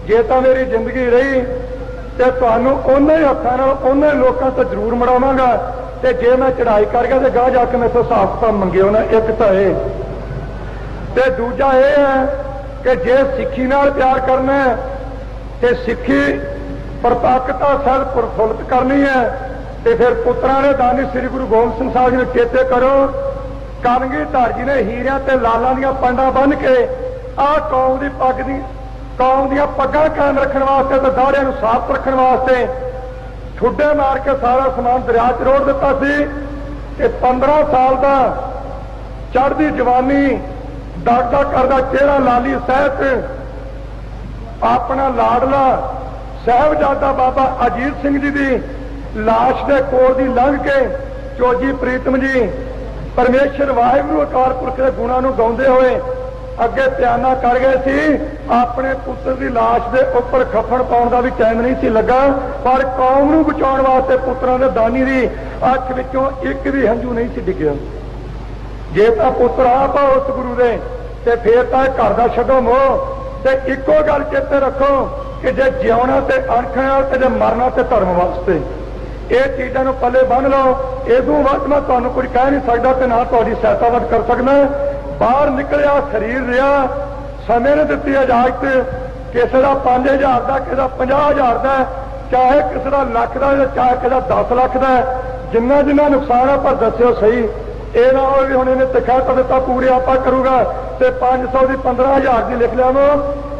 ਜੇ ਤਾਂ ਮੇਰੀ ਜ਼ਿੰਦਗੀ ਰਹੀ ਤੇ ਤੁਹਾਨੂੰ ਉਹਨਾਂ ਹੀ ਹੱਥਾਂ ਨਾਲ ਉਹਨਾਂ ਲੋਕਾਂ ਤੋਂ ਜ਼ਰੂਰ ਮੜਾਵਾਂਗਾ, ਤੇ ਜੇ ਮੈਂ ਚੜਾਈ ਕਰ ਗਿਆ ਤੇ ਗਾਹ ਜਾ ਕੇ ਮੇਰੇ ਤੋਂ ਹਿਸਾਬ ਕਿਤਾਬ ਮੰਗਿਓ ਨਾ। ਇੱਕ ਤਾਂ ਇਹ, ਤੇ ਦੂਜਾ ਇਹ ਹੈ ਕਿ ਜੇ ਸਿੱਖੀ ਨਾਲ ਪਿਆਰ ਕਰਨਾ ਹੈ ਤੇ ਸਿੱਖੀ ਪ੍ਰਤੱਖਤਾ ਸਹਿਤ ਪ੍ਰਫੁੱਲਤ ਕਰਨੀ ਹੈ ਤੇ ਫਿਰ ਪੁੱਤਰਾਂ ਨੇ ਦਾਨੀ ਸ੍ਰੀ ਗੁਰੂ ਗੋਬਿੰਦ ਸਿੰਘ ਸਾਹਿਬ ਜੀ ਨੂੰ ਚੇਤੇ ਕਰੋ। ਕਲਗੀਧਰ ਜੀ ਨੇ ਹੀਰਿਆਂ ਤੇ ਲਾਲਾਂ ਦੀਆਂ ਪੰਡਾਂ ਬੰਨ੍ਹ ਕੇ ਆਹ ਕੌਮ ਦੀ ਪੱਗ ਦੀ ਕੌਮ ਦੀਆਂ ਪੱਗਾਂ ਕਾਇਮ ਰੱਖਣ ਵਾਸਤੇ ਤੇ ਦਾੜਿਆਂ ਨੂੰ ਸਾਫ਼ ਰੱਖਣ ਵਾਸਤੇ ਠੁੱਡੇ ਮਾਰ ਕੇ ਸਾਰਾ ਸਮਾਨ ਦਰਿਆ 'ਚ ਰੋੜ ਦਿੱਤਾ ਸੀ। ਤੇ 15 ਸਾਲ ਦਾ ਚੜ੍ਹਦੀ ਜਵਾਨੀ ਦਾਦਾ ਕਰਦਾ ਚਿਹਰਾ ਲਾਲੀ ਸਹਿਤ ਆਪਣਾ ਲਾਡਲਾ ਸਾਹਿਬਜ਼ਾਦਾ ਬਾਬਾ ਅਜੀਤ ਸਿੰਘ ਜੀ ਦੀ ਲਾਸ਼ ਦੇ ਕੋਲ ਦੀ ਲੰਘ ਕੇ ਚੋਜੀ ਪ੍ਰੀਤਮ ਜੀ ਪਰਮੇਸ਼ਰ ਵਾਹਿਗੁਰੂ ਅਕਾਲ ਪੁਰਖ ਦੇ ਗੁਣਾਂ ਨੂੰ ਗਾਉਂਦੇ ਹੋਏ ਅੱਗੇ ਧਿਆਨਾ ਕਰ ਗਏ ਸੀ। ਆਪਣੇ ਪੁੱਤਰ ਦੀ ਲਾਸ਼ ਦੇ ਉੱਪਰ ਖੱਫਣ ਪਾਉਣ ਦਾ ਵੀ ਟਾਈਮ ਨਹੀਂ ਸੀ ਲੱਗਾ, ਪਰ ਕੌਮ ਨੂੰ ਬਚਾਉਣ ਵਾਸਤੇ ਪੁੱਤਰਾਂ ਦੇ ਦਾਨੀ ਦੀ ਅੱਖ ਵਿੱਚੋਂ ਇੱਕ ਵੀ ਹੰਝੂ ਨਹੀਂ ਸੀ ਡਿੱਗਿਆ। ਜੇ ਤਾਂ ਪੁੱਤਰ ਆਪ ਆ ਉਸ ਗੁਰੂ ਦੇ ਤੇ ਫੇਰ ਤਾਂ ਘਰ ਦਾ ਛੱਡੋ ਮੋਹ। ਤੇ ਇੱਕੋ ਗੱਲ ਚੇਤੇ ਰੱਖੋ ਕਿ ਜੇ ਜਿਉਣਾ ਤੇ ਅਣਖਣਾ ਤੇ ਜੇ ਮਰਨਾ ਤੇ ਧਰਮ ਵਾਸਤੇ। ਇਹ ਚੀਜ਼ਾਂ ਨੂੰ ਪੱਲੇ ਬੰਨ੍ਹ ਲਓ। ਇਦੋਂ ਵੱਧ ਮੈਂ ਤੁਹਾਨੂੰ ਕੁਝ ਕਹਿ ਨਹੀਂ ਸਕਦਾ ਤੇ ਨਾ ਤੁਹਾਡੀ ਸਹਾਇਤਾ ਵੱਧ ਕਰ ਸਕਦਾ। ਬਾਹਰ ਨਿਕਲਿਆ ਸਰੀਰ ਰਿਹਾ, ਸਮੇਂ ਨੇ ਦਿੱਤੀ ਇਜਾਜ਼ਤ। ਕਿਸੇ ਦਾ 5000 ਦਾ, ਕਿਸੇ ਦਾ 50000 ਦਾ, ਚਾਹੇ ਕਿਸੇ ਦਾ ਲੱਖ ਦਾ, ਚਾਹੇ ਕਿਸੇ ਦਾ 10 ਲੱਖ ਦਾ, ਜਿੰਨਾ ਜਿੰਨਾ ਨੁਕਸਾਨ ਆ ਪਰ ਦੱਸਿਓ ਸਹੀ। ਇਹ ਨਾ ਹੋਵੇ ਵੀ ਹੁਣ ਇਹਨੇ ਤਖਤ ਦਿੱਤਾ ਪੂਰੇ ਆਪਾਂ ਕਰੂਗਾ ਤੇ 500 ਦੀ 15000 ਦੀ ਲਿਖ ਲਿਆਵੋ।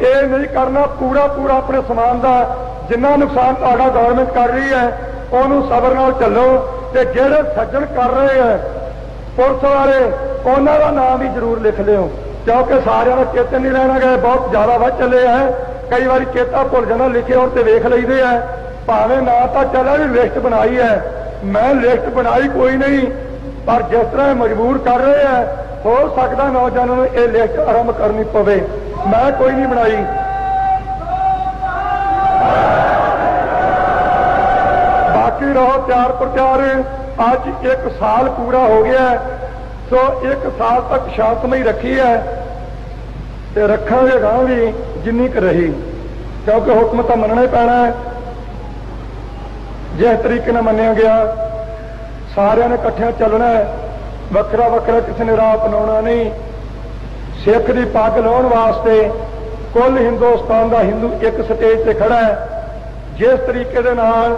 ਇਹ ਨਹੀਂ ਕਰਨਾ। ਪੂਰਾ ਪੂਰਾ ਆਪਣੇ ਸਮਾਨ ਦਾ ਜਿੰਨਾ ਨੁਕਸਾਨ ਤੁਹਾਡਾ ਗਵਰਨਮੈਂਟ ਕਰ ਰਹੀ ਹੈ ਉਹਨੂੰ ਸਬਰ ਨਾਲ ਚੱਲੋ। ਤੇ ਜਿਹੜੇ ਸੱਜਣ ਕਰ ਰਹੇ ਆ ਪੁਲਿਸ ਵਾਲੇ, ਉਹਨਾਂ ਦਾ ਨਾਮ ਵੀ ਜ਼ਰੂਰ ਲਿਖ ਲਿਓ ਕਿਉਂਕਿ ਸਾਰਿਆਂ ਦਾ ਚੇਤੇ ਨਹੀਂ ਰਹਿਣਾ ਗਏ। ਬਹੁਤ ਜ਼ਿਆਦਾ ਵੱਧ ਚੱਲੇ ਆ, ਕਈ ਵਾਰੀ ਚੇਤਾ ਭੁੱਲ ਜਾਂਦਾ। ਲਿਖੇ ਹੁਣ ਤੇ ਵੇਖ ਲਈਦੇ ਆ, ਭਾਵੇਂ ਨਾ ਤਾਂ ਚੱਲਿਆ ਵੀ ਲਿਸਟ ਬਣਾਈ ਹੈ। ਮੈਂ ਲਿਸਟ ਬਣਾਈ ਕੋਈ ਨਹੀਂ, ਪਰ ਜਿਸ ਤਰ੍ਹਾਂ ਇਹ ਮਜਬੂਰ ਕਰ ਰਹੇ ਆ, ਹੋ ਸਕਦਾ ਨੌਜਵਾਨਾਂ ਨੂੰ ਇਹ ਲਿਸਟ ਆਰੰਭ ਕਰਨੀ ਪਵੇ। ਮੈਂ ਕੋਈ ਨਹੀਂ ਬਣਾਈ। ਬਾਕੀ ਰਹੋ ਤਿਆਰ ਪ੍ਰਚਾਰ। ਅੱਜ 1 ਸਾਲ ਪੂਰਾ ਹੋ ਗਿਆ, ਸੋ 1 ਸਾਲ ਤੱਕ ਸ਼ਾਂਤਮਈ ਰੱਖੀ ਹੈ ਤੇ ਰੱਖਾਂਗੇ ਗਾਂ ਵੀ ਜਿੰਨੀ ਕੁ ਰਹੀ, ਕਿਉਂਕਿ ਹੁਕਮ ਤਾਂ ਮੰਨਣਾ ਹੀ ਪੈਣਾ ਹੈ। ਜਿਸ ਤਰੀਕੇ ਨਾਲ ਮੰਨਿਆ ਗਿਆ ਸਾਰਿਆਂ ਨੇ ਇਕੱਠਿਆਂ ਚੱਲਣਾ ਹੈ, ਵੱਖਰਾ ਵੱਖਰਾ ਕਿਸੇ ਨੇ ਰਾਹ ਅਪਣਾਉਣਾ ਨਹੀਂ। ਸਿੱਖ ਦੀ ਪੱਗ ਲਾਉਣ ਵਾਸਤੇ ਕੁੱਲ ਹਿੰਦੁਸਤਾਨ ਦਾ ਹਿੰਦੂ ਇੱਕ ਸਟੇਜ ਤੇ ਖੜਾ ਹੈ। ਜਿਸ ਤਰੀਕੇ ਦੇ ਨਾਲ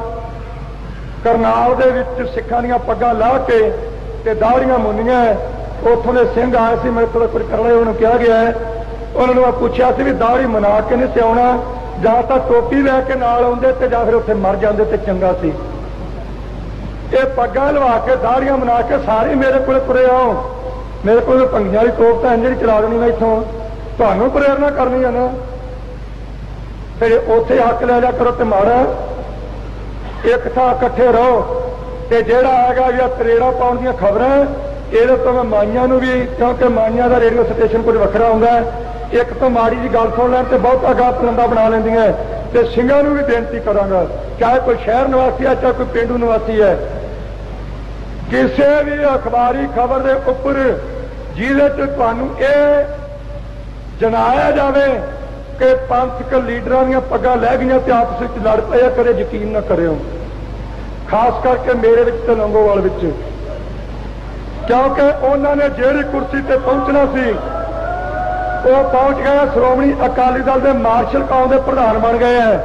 ਕਰਨਾਲ ਦੇ ਵਿੱਚ ਸਿੱਖਾਂ ਦੀਆਂ ਪੱਗਾਂ ਲਾਹ ਕੇ ਤੇ ਦਾੜੀਆਂ ਮੁੰਨੀਆਂ, ਉੱਥੋਂ ਦੇ ਸਿੰਘ ਆਏ ਸੀ, ਮੇਰੇ ਕੋਲ ਕੁਝ ਕਰਨ ਲਈ ਉਹਨੂੰ ਕਿਹਾ ਗਿਆ ਹੈ। ਉਹਨਾਂ ਨੂੰ ਮੈਂ ਪੁੱਛਿਆ ਸੀ ਵੀ ਦਾੜੀ ਮਨਾ ਕੇ ਨਹੀਂ ਸਿਆਉਣਾ, ਜਾਂ ਤਾਂ ਟੋਪੀ ਲੈ ਕੇ ਨਾਲ ਆਉਂਦੇ ਤੇ ਜਾਂ ਫਿਰ ਉੱਥੇ ਮਰ ਜਾਂਦੇ ਤੇ ਚੰਗਾ ਸੀ। ਇਹ ਪੱਗਾਂ ਲਵਾ ਕੇ ਦਾੜੀਆਂ ਬਣਾ ਕੇ ਸਾਰੇ ਮੇਰੇ ਕੋਲ ਤੁਰੇ ਆਓ। ਮੇਰੇ ਕੋਲ ਭੰਗੀਆਂ ਵਾਲੀ ਤੋਪ ਤਾਂ ਇੰਜ ਚਲਾ ਦੇਣੀ ਮੈਂ ਇੱਥੋਂ। ਤੁਹਾਨੂੰ ਪ੍ਰੇਰਨਾ ਕਰਨੀ ਹੈ ਨਾ, ਫਿਰ ਉੱਥੇ ਹੱਕ ਲੈ ਲਿਆ ਕਰੋ ਤੇ ਮਾੜਾ ਇੱਕ ਥਾਂ ਇਕੱਠੇ ਰਹੋ। ਤੇ ਜਿਹੜਾ ਹੈਗਾ ਜਾਂ ਤਰੇੜਾ ਪਾਉਣ ਦੀਆਂ ਖਬਰਾਂ, ਇਹਦੇ ਤੋਂ ਮੈਂ ਮਾਈਆਂ ਨੂੰ ਵੀ, ਕਿਉਂਕਿ ਮਾਈਆਂ ਦਾ ਰੇਡੀਓ ਸਟੇਸ਼ਨ ਕੁਝ ਵੱਖਰਾ ਹੁੰਦਾ ਹੈ, ਇੱਕ ਤੋਂ ਮਾੜੀ ਜੀ ਗੱਲ ਸੁਣ ਲੈਣ ਤੇ ਬਹੁਤਾ ਗਾਹ ਪਲੰਦਾ ਬਣਾ ਲੈਂਦੀਆਂ। ਤੇ ਸਿੰਘਾਂ ਨੂੰ ਵੀ ਬੇਨਤੀ ਕਰਾਂਗਾ, ਚਾਹੇ ਕੋਈ ਸ਼ਹਿਰ ਨਿਵਾਸੀ ਹੈ ਚਾਹੇ ਕੋਈ ਪਿੰਡੂ ਨਿਵਾਸੀ ਹੈ, ਕਿਸੇ ਵੀ ਅਖਬਾਰੀ ਖਬਰ ਦੇ ਉੱਪਰ ਜਿਹਦੇ 'ਚ ਤੁਹਾਨੂੰ ਇਹ ਜਣਾਇਆ ਜਾਵੇ ਕਿ ਪੰਥਕ ਲੀਡਰਾਂ ਦੀਆਂ ਪੱਗਾਂ ਲੈ ਗਈਆਂ ਤੇ ਆਪਸ ਵਿੱਚ ਲੜ ਪਏ, ਕਦੇ ਯਕੀਨ ਨਾ ਕਰਿਓ। ਖਾਸ ਕਰਕੇ ਮੇਰੇ ਵਿੱਚ ਤੇ ਲੰਗੋਵਾਲ ਵਿੱਚ, ਕਿਉਂਕਿ ਉਹਨਾਂ ਨੇ ਜਿਹੜੀ ਕੁਰਸੀ ਤੇ ਪਹੁੰਚਣਾ ਸੀ ਉਹ ਪਹੁੰਚ ਗਏ। ਸ਼੍ਰੋਮਣੀ ਅਕਾਲੀ ਦਲ ਦੇ ਮਾਰਸ਼ਲ ਕੌਮ ਦੇ ਪ੍ਰਧਾਨ ਬਣ ਗਏ ਹੈ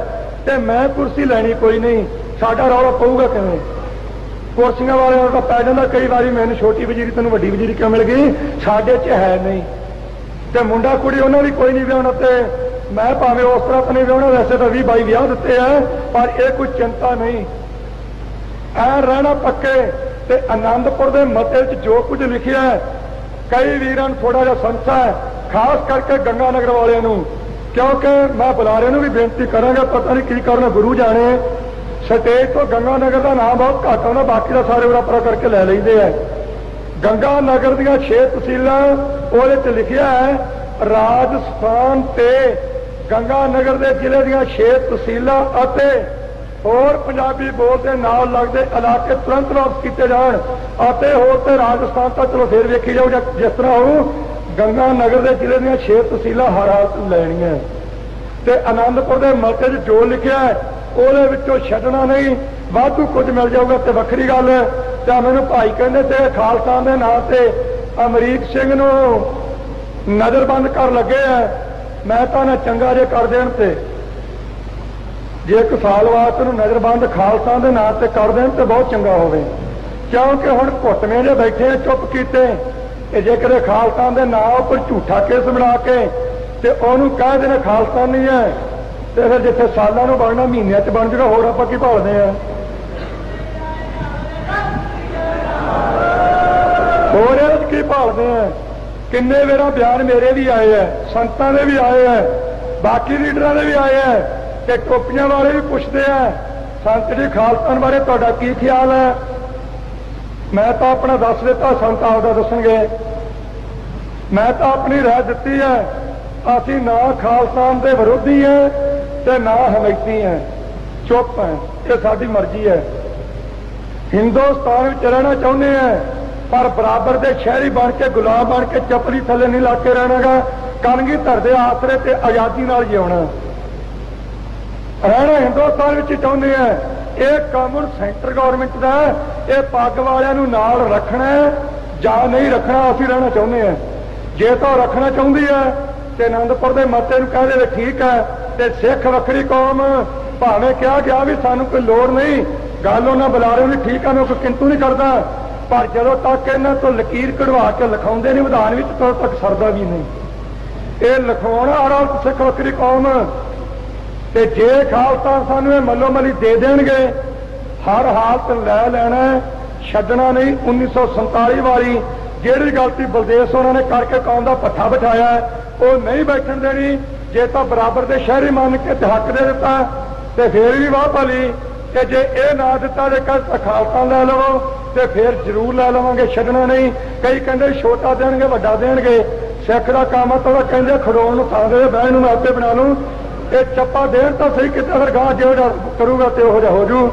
ਤੇ ਮੈਂ ਕੁਰਸੀ ਲੈਣੀ ਕੋਈ ਨਹੀਂ। ਸਾਡਾ ਰੌਲਾ ਪਊਗਾ ਕਿਵੇਂ? ਕੁਰਸੀਆਂ ਵਾਲਿਆਂ ਦਾ ਪੈ ਜਾਂਦਾ ਕਈ ਵਾਰੀ, ਮੈਨੂੰ ਛੋਟੀ ਵਜ਼ੀਰੀ ਤੈਨੂੰ ਵੱਡੀ ਵਜ਼ੀਰੀ ਕਿਉਂ ਮਿਲ ਗਈ, ਸਾਡੇ 'ਚ ਹੈ ਨਹੀਂ। ਤੇ ਮੁੰਡਾ ਕੁੜੀ ਉਹਨਾਂ ਦੀ ਕੋਈ ਨਹੀਂ ਵਿਆਹੁਣਾ, ਤੇ ਮੈਂ ਭਾਵੇਂ ਉਸ ਤਰ੍ਹਾਂ ਤਾਂ ਨਹੀਂ ਵਿਆਹੁਣਾ, ਵੈਸੇ ਤਾਂ 20-22 ਵਿਆਹ ਦਿੱਤੇ ਆ, ਪਰ ਇਹ ਕੋਈ ਚਿੰਤਾ ਨਹੀਂ, ਐ ਰਹਿਣਾ ਪੱਕੇ। ਤੇ ਆਨੰਦਪੁਰ ਦੇ ਮਤੇ 'ਚ ਜੋ ਕੁਝ ਲਿਖਿਆ ਹੈ, ਕਈ ਵੀਰਾਂ ਨੂੰ ਥੋੜਾ ਜਿਹਾ ਸੰਸਾ ਹੈ, ਖਾਸ ਕਰਕੇ ਗੰਗਾ ਨਗਰ ਵਾਲਿਆਂ ਨੂੰ, ਕਿਉਂਕਿ ਮੈਂ ਬੁਲਾਰਿਆਂ ਨੂੰ ਵੀ ਬੇਨਤੀ ਕਰਾਂਗਾ, ਪਤਾ ਨਹੀਂ ਕੀ ਕਰਨ, ਗੁਰੂ ਜਾਣੇ। ਸਟੇਜ ਤੋਂ ਗੰਗਾ ਨਗਰ ਦਾ ਨਾਮ ਬਹੁਤ ਘੱਟ ਆਉਂਦਾ, ਬਾਕੀ ਦਾ ਸਾਰੇ ਉਰਾਪਰਾ ਕਰਕੇ ਲੈ ਲੈਂਦੇ ਆ। ਗੰਗਾ ਨਗਰ ਦੀਆਂ 6 ਤਹਿਸੀਲਾਂ ਉਹਦੇ 'ਚ ਲਿਖਿਆ ਹੈ, ਰਾਜਸਥਾਨ ਤੇ ਗੰਗਾ ਨਗਰ ਦੇ ਜ਼ਿਲ੍ਹੇ ਦੀਆਂ 6 ਤਹਿਸੀਲਾਂ ਅਤੇ ਹੋਰ ਪੰਜਾਬੀ ਬੋਲਦੇ ਨਾਲ ਲੱਗਦੇ ਇਲਾਕੇ ਤੁਰੰਤ ਵਾਪਸ ਕੀਤੇ ਜਾਣ। ਅਤੇ ਹੋਰ ਤੇ ਰਾਜਸਥਾਨ ਤਾਂ ਚਲੋ ਫੇਰ ਵੇਖੀ ਜਾਓ, ਜਿਸ ਤਰ੍ਹਾਂ ਉਹ ਗੰਗਾ ਨਗਰ ਦੇ ਜ਼ਿਲ੍ਹੇ ਦੀਆਂ 6 ਤਹਿਸੀਲਾਂ ਹਰ ਹਾਲਤ ਲੈਣੀਆਂ। ਤੇ ਆਨੰਦਪੁਰ ਦੇ ਮਤੇ 'ਚ ਜੋ ਲਿਖਿਆ ਹੈ ਉਹਦੇ ਵਿੱਚੋਂ ਛੱਡਣਾ ਨਹੀਂ, ਵਾਧੂ ਕੁਝ ਮਿਲ ਜਾਊਗਾ ਤੇ ਵੱਖਰੀ ਗੱਲ ਹੈ। ਤਾਂ ਮੈਨੂੰ ਭਾਈ ਕਹਿੰਦੇ ਤੇ ਖਾਲਸਾ ਦੇ ਨਾਂ ਤੇ ਅਮਰੀਕ ਸਿੰਘ ਨੂੰ ਨਜ਼ਰਬੰਦ ਕਰ ਲੱਗੇ ਆ, ਮੈਂ ਤਾਂ ਨਾ ਚੰਗਾ ਜੇ ਕਰ ਦੇਣ, ਤੇ ਜੇ ਇੱਕ ਸਾਲ ਬਾਅਦ ਨੂੰ ਨਜ਼ਰਬੰਦ ਖਾਲਸਾ ਦੇ ਨਾਂ ਤੇ ਕਰ ਦੇਣ ਤੇ ਬਹੁਤ ਚੰਗਾ ਹੋਵੇ। ਕਿਉਂਕਿ ਹੁਣ ਘੁੱਟਵੇਂ ਜੇ ਬੈਠੇ ਚੁੱਪ ਕੀਤੇ, ਇਹ ਜੇ ਕਦੇ ਖਾਲਸਾ ਦੇ ਨਾਂ ਉੱਪਰ ਝੂਠਾ ਕੇਸ ਬਣਾ ਕੇ ਤੇ ਉਹਨੂੰ ਕਹਿ ਦੇਣਾ ਖਾਲਸਾ ਨਹੀਂ ਹੈ, ਤੇ ਫਿਰ ਜਿੱਥੇ ਸਾਲਾਂ ਨੂੰ ਬਣਨਾ ਮਹੀਨਿਆਂ 'ਚ ਬਣ ਜਾਊਗਾ, ਹੋਰ ਆਪਾਂ ਕੀ ਭਾਲਦੇ ਆ। ਹੋਰ ਇਹ ਕੀ ਭਾਲਦੇ ਆ। ਕਿੰਨੇ ਵੇਰਾ ਬਿਆਨ ਮੇਰੇ ਵੀ ਆਏ ਆ, ਸੰਤਾਂ ਦੇ ਵੀ ਆਏ ਆ, ਬਾਕੀ ਲੀਡਰਾਂ ਦੇ ਵੀ ਆਏ ਆ, ਤੇ ਟੋਪੀਆਂ ਵਾਲੇ ਵੀ ਪੁੱਛਦੇ ਆ, ਸੰਤ ਜੀ ਖਾਲਸਾ ਬਾਰੇ ਤੁਹਾਡਾ ਕੀ ਖਿਆਲ ਹੈ। ਮੈਂ ਤਾਂ ਆਪਣਾ ਦੱਸ ਦਿੱਤਾ, ਸੰਤ ਆਪਦਾ ਦੱਸਣਗੇ। ਮੈਂ ਤਾਂ ਆਪਣੀ ਰਾਏ ਦਿੱਤੀ ਹੈ, ਅਸੀਂ ਨਾ ਖਾਲਸਾ ਦੇ ਵਿਰੋਧੀ ਹੈ ਤੇ ਨਾ ਹਮੈਤੀ ਹੈ, ਚੁੱਪ ਹੈ, ਇਹ ਸਾਡੀ ਮਰਜ਼ੀ ਹੈ। ਹਿੰਦੁਸਤਾਨ ਵਿੱਚ ਰਹਿਣਾ ਚਾਹੁੰਦੇ ਆ, ਪਰ ਬਰਾਬਰ ਦੇ ਸ਼ਹਿਰੀ ਬਣ ਕੇ, ਗੁਲਾਮ ਬਣ ਕੇ ਚੱਪਲੀ ਥੱਲੇ ਨਹੀਂ ਲਾ ਕੇ ਰਹਿਣਾਗਾ। ਕਲਗੀਧਰ ਦੇ ਆਸਰੇ ਤੇ ਆਜ਼ਾਦੀ ਨਾਲ ਜਿਉਣਾ, ਰਹਿਣਾ ਹਿੰਦੁਸਤਾਨ ਵਿੱਚ ਚਾਹੁੰਦੇ ਆ। ਇਹ ਕੰਮ ਸੈਂਟਰ ਗਵਰਨਮੈਂਟ ਦਾ, ਇਹ ਪੱਗ ਵਾਲਿਆਂ ਨੂੰ ਨਾਲ ਰੱਖਣਾ ਜਾਂ ਨਹੀਂ ਰੱਖਣਾ, ਅਸੀਂ ਰਹਿਣਾ ਚਾਹੁੰਦੇ ਆ। ਜੇ ਤਾਂ ਰੱਖਣਾ ਚਾਹੁੰਦੀ ਹੈ ਤੇ ਆਨੰਦਪੁਰ ਦੇ ਮਤੇ ਨੂੰ ਕਹਿ ਦੇਵੇ ਠੀਕ ਹੈ, ਤੇ ਸਿੱਖ ਵੱਖਰੀ ਕੌਮ ਭਾਵੇਂ ਕਿਹਾ ਗਿਆ ਵੀ ਸਾਨੂੰ ਕੋਈ ਲੋੜ ਨਹੀਂ, ਗੱਲ ਉਹਨਾਂ ਬੁਲਾਰਿਆਂ ਦੀ ਠੀਕ ਆ, ਮੈਂ ਕੋਈ ਕਿੰਤੂ ਨਹੀਂ ਕਰਦਾ, ਪਰ ਜਦੋਂ ਤੱਕ ਇਹਨਾਂ ਤੋਂ ਲਕੀਰ ਕਢਵਾ ਕੇ ਲਿਖਾਉਂਦੇ ਨਹੀਂ ਵਿਧਾਨ ਵਿੱਚ, ਤਦੋਂ ਤੱਕ ਸਰਦਾ ਵੀ ਨਹੀਂ। ਇਹ ਲਿਖਾਉਣਾ ਆਰਾ ਸਿੱਖ ਵੱਖਰੀ ਕੌਮ, ਤੇ ਜੇ ਖਾਲਸਾ ਸਾਨੂੰ ਇਹ ਮੱਲੋ ਮੱਲੀ ਦੇ ਦੇਣਗੇ, ਹਰ ਹਾਲਤ ਲੈ ਲੈਣਾ, ਛੱਡਣਾ ਨਹੀਂ। 1947 ਵਾਲੀ ਜਿਹੜੀ ਗਲਤੀ ਬਲਦੇਵ ਉਹਨਾਂ ਨੇ ਕਰਕੇ ਕੌਮ ਦਾ ਪੱਠਾ ਬਿਠਾਇਆ, ਉਹ ਨਹੀਂ ਬੈਠਣ ਦੇਣੀ। ਜੇ ਤਾਂ ਬਰਾਬਰ ਦੇ ਸ਼ਹਿਰੀ ਮੰਨ ਕੇ ਤੇ ਹੱਕ ਦੇ ਦਿੱਤਾ ਤੇ ਫੇਰ ਵੀ ਵਾਹ ਭਾਲੀ, ਕਿ ਜੇ ਇਹ ਨਾ ਦਿੱਤਾ ਜੇ ਕੱਲ ਖਾਲਸਾ ਲੈ ਲਵੋ ਤੇ ਫੇਰ ਜ਼ਰੂਰ ਲੈ ਲਵਾਂਗੇ, ਛੱਡਣਾ ਨਹੀਂ। ਕਈ ਕਹਿੰਦੇ ਛੋਟਾ ਦੇਣਗੇ ਵੱਡਾ ਦੇਣਗੇ, ਸਿੱਖ ਦਾ ਕੰਮ ਆ ਤਾਂ ਕਹਿੰਦੇ ਖੜੋਣ ਨੂੰ ਥਾਂ ਦੇ, ਬਹਿਣ ਨੂੰ ਮੈਂ ਆਪੇ ਬਣਾ ਲੂੰ। ਇਹ ਚੱਪਾ ਦੇਣ ਤਾਂ ਸਹੀ, ਕਿਤੇ ਫਿਰ ਗਾਂ ਜਿਹੜਾ ਕਰੂਗਾ ਤੇ ਉਹੋ ਜਿਹਾ ਹੋ ਜੂ।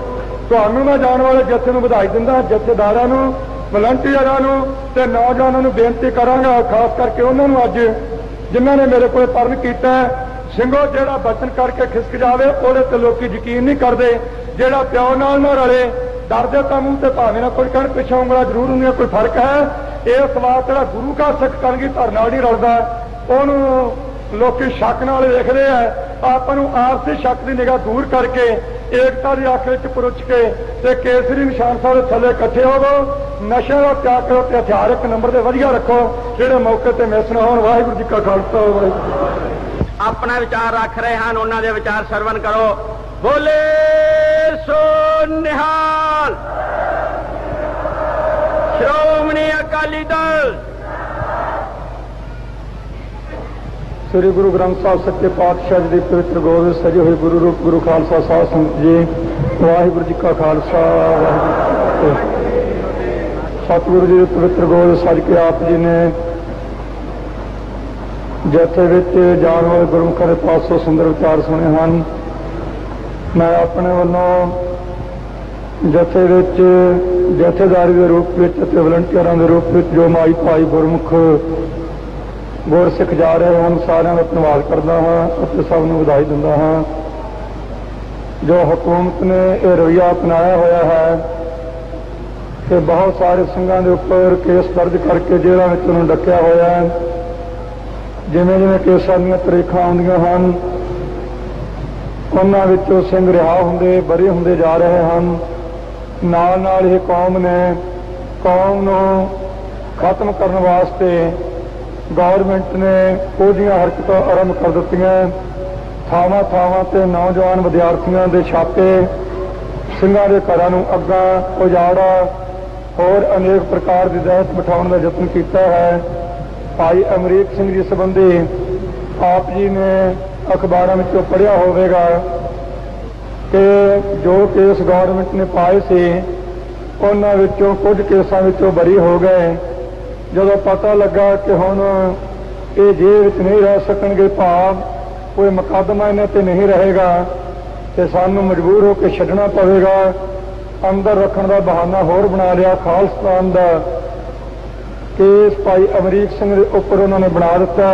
ਤੁਹਾਨੂੰ ਮੈਂ ਜਾਣ ਵਾਲੇ ਜੱਥੇ ਨੂੰ ਵਧਾਈ ਦਿੰਦਾ, ਜਥੇਦਾਰਾਂ ਨੂੰ, ਵਲੰਟੀਅਰਾਂ ਨੂੰ ਤੇ ਨੌਜਵਾਨਾਂ ਨੂੰ ਬੇਨਤੀ ਕਰਾਂਗਾ, ਖਾਸ ਕਰਕੇ ਉਹਨਾਂ ਨੂੰ ਅੱਜ ਜਿਨ੍ਹਾਂ ਨੇ ਮੇਰੇ ਕੋਲ ਪਰਨ ਕੀਤਾ। ਸਿੰਘੋ ਜਿਹੜਾ ਬਚਨ ਕਰਕੇ ਖਿਸਕ ਜਾਵੇ ਉਹਦੇ ਤੇ ਲੋਕੀ ਯਕੀਨ ਨਹੀਂ ਕਰਦੇ, ਜਿਹੜਾ ਪਿਓ ਨਾਲ ਨਾ ਰਲੇ, ਡਰਦੇ ਤਾਂ ਮੂੰਹ ਤੇ ਭਾਵੇਂ ਨਾ ਕੋਈ ਕਹਿਣ, ਪਿੱਛੋਂ ਉਂਗਲਾਂ ਜ਼ਰੂਰ ਹੁੰਦੀਆਂ, ਕੋਈ ਫਰਕ ਹੈ। ਇਸ ਵਾਰ ਜਿਹੜਾ ਗੁਰੂ ਕਾ ਸਿੱਖ ਕਲਗੀਧਰ ਨਾਲ ਨਹੀਂ ਰਲਦਾ, ਉਹਨੂੰ ਲੋਕੀ ਸ਼ੱਕ ਨਾਲ ਵੇਖਦੇ ਆ। ਆਪਾਂ ਨੂੰ ਆਪਸੀ ਸ਼ੱਕ ਦੀ ਨਿਗਾਹ ਦੂਰ ਕਰਕੇ ਏਕਤਾ ਦੀ ਅੱਖ ਵਿੱਚ ਪਰੁੱਛ ਕੇ ਤੇ ਕੇਸਰੀ ਨਿਸ਼ਾਨ ਸਾਹਿਬ ਦੇ ਥੱਲੇ ਇਕੱਠੇ ਹੋਵੋ, ਨਸ਼ਿਆਂ ਦਾ ਤਿਆਗ ਕਰੋ ਤੇ ਹਥਿਆਰ ਇੱਕ ਨੰਬਰ ਦੇ ਵਧੀਆ ਰੱਖੋ, ਜਿਹੜੇ ਮੌਕੇ ਤੇ ਮਿਸ ਨਾ ਹੋਣ। ਵਾਹਿਗੁਰੂ ਜੀ ਕਾ ਖਾਲਸਾ, ਵਾਹਿਗੁਰੂ ਜੀ ਕੀ ਫਤਿਹ। ਆਪਣਾ ਵਿਚਾਰ ਰੱਖ ਰਹੇ ਹਨ, ਉਹਨਾਂ ਦੇ ਵਿਚਾਰ ਸਰਵਣ ਕਰੋ। ਬੋਲੇ ਸੋ ਨਿਹਾਲ। ਸ਼੍ਰੋਮਣੀ ਅਕਾਲੀ ਦਲ। ਸ੍ਰੀ ਗੁਰੂ ਗ੍ਰੰਥ ਸਾਹਿਬ ਸੱਚੇ ਪਾਤਸ਼ਾਹ ਜੀ ਦੀ ਪਵਿੱਤਰ ਗੋਦ ਵਿੱਚ ਸਜੇ ਹੋਏ ਗੁਰੂ ਰੂਪ ਗੁਰੂ ਖਾਲਸਾ ਸਾਹਿਬ ਸੰਗਤ ਜੀ, ਵਾਹਿਗੁਰੂ ਜੀ ਕਾ ਖਾਲਸਾ, ਵਾਹਿਗੁਰੂ ਜੀ ਕੀ ਫਤਿਹ। ਸਤਿਗੁਰੂ ਜੀ ਦੀ ਪਵਿੱਤਰ ਗੋਦ ਸਜ ਕੇ ਆਪ ਜੀ ਨੇ ਜਥੇ ਵਿੱਚ ਜਾਣ ਵਾਲੇ ਗੁਰਮੁਖਾਂ ਦੇ ਪਾਸੋਂ ਸੁੰਦਰ ਵਿਚਾਰ ਸੁਣੇ ਹਨ। ਮੈਂ ਆਪਣੇ ਵੱਲੋਂ ਜਥੇ ਵਿੱਚ ਜਥੇਦਾਰੀ ਦੇ ਰੂਪ ਵਿੱਚ ਅਤੇ ਵਲੰਟੀਅਰਾਂ ਦੇ ਰੂਪ ਵਿੱਚ ਜੋ ਮਾਈ ਭਾਈ ਗੁਰਮੁਖ ਗੁਰਸਿੱਖ ਜਾ ਰਹੇ ਹਨ, ਸਾਰਿਆਂ ਦਾ ਧੰਨਵਾਦ ਕਰਦਾ ਹਾਂ ਅਤੇ ਸਭ ਨੂੰ ਵਧਾਈ ਦਿੰਦਾ ਹਾਂ। ਜੋ ਹਕੂਮਤ ਨੇ ਇਹ ਰਵੱਈਆ ਅਪਣਾਇਆ ਹੋਇਆ ਹੈ ਕਿ ਬਹੁਤ ਸਾਰੇ ਸਿੰਘਾਂ ਦੇ ਉੱਪਰ ਕੇਸ ਦਰਜ ਕਰਕੇ ਜੇਲ੍ਹਾਂ ਵਿੱਚ ਉਹਨੂੰ ਡੱਕਿਆ ਹੋਇਆ ਹੈ। ਜਿਵੇਂ ਜਿਵੇਂ ਕੇਸਾਂ ਦੀਆਂ ਤਰੀਖਾਂ ਆਉਂਦੀਆਂ ਹਨ, ਉਹਨਾਂ ਵਿੱਚੋਂ ਸਿੰਘ ਰਿਹਾ ਹੁੰਦੇ, ਬਰੀ ਹੁੰਦੇ ਜਾ ਰਹੇ ਹਨ। ਨਾਲ ਨਾਲ ਇਹ ਕੌਮ ਨੂੰ ਖਤਮ ਕਰਨ ਵਾਸਤੇ ਗੌਰਮੈਂਟ ਨੇ ਉਹਦੀਆਂ ਹਰਕਤਾਂ ਆਰੰਭ ਕਰ ਦਿੱਤੀਆਂ। ਥਾਵਾਂ ਥਾਵਾਂ ਤੇ ਨੌਜਵਾਨ ਵਿਦਿਆਰਥੀਆਂ ਦੇ ਛਾਪੇ, ਸਿੰਘਾਂ ਦੇ ਘਰਾਂ ਨੂੰ ਅੱਗਾਂ, ਉਜਾੜਾ, ਹੋਰ ਅਨੇਕ ਪ੍ਰਕਾਰ ਦੀ ਦਹਿਸ਼ਤ ਬਿਠਾਉਣ ਦਾ ਯਤਨ ਕੀਤਾ ਹੈ। ਭਾਈ ਅਮਰੀਕ ਸਿੰਘ ਜੀ ਸੰਬੰਧੀ ਆਪ ਜੀ ਨੇ ਅਖਬਾਰਾਂ ਵਿੱਚੋਂ ਪੜ੍ਹਿਆ ਹੋਵੇਗਾ ਕਿ ਜੋ ਕੇਸ ਗੌਰਮੈਂਟ ਨੇ ਪਾਏ ਸੀ ਉਹਨਾਂ ਵਿੱਚੋਂ ਕੁਝ ਕੇਸਾਂ ਵਿੱਚੋਂ ਬਰੀ ਹੋ ਗਏ। ਜਦੋਂ ਪਤਾ ਲੱਗਾ ਕਿ ਹੁਣ ਇਹ ਜੇਲ੍ਹ ਵਿੱਚ ਨਹੀਂ ਰਹਿ ਸਕਣਗੇ, ਭਾਵ ਕੋਈ ਮੁਕੱਦਮਾ ਇਹਨਾਂ ਤੇ ਨਹੀਂ ਰਹੇਗਾ, ਤੇ ਸਾਨੂੰ ਮਜਬੂਰ ਹੋ ਕੇ ਛੱਡਣਾ ਪਵੇਗਾ। ਅੰਦਰ ਰੱਖਣ ਦਾ ਬਹਾਨਾ ਹੋਰ ਬਣਾ ਲਿਆ। ਖਾਲਿਸਤਾਨ ਦਾ ਕੇਸ ਭਾਈ ਅਮਰੀਕ ਸਿੰਘ ਦੇ ਉੱਪਰ ਉਹਨਾਂ ਨੇ ਬਣਾ ਦਿੱਤਾ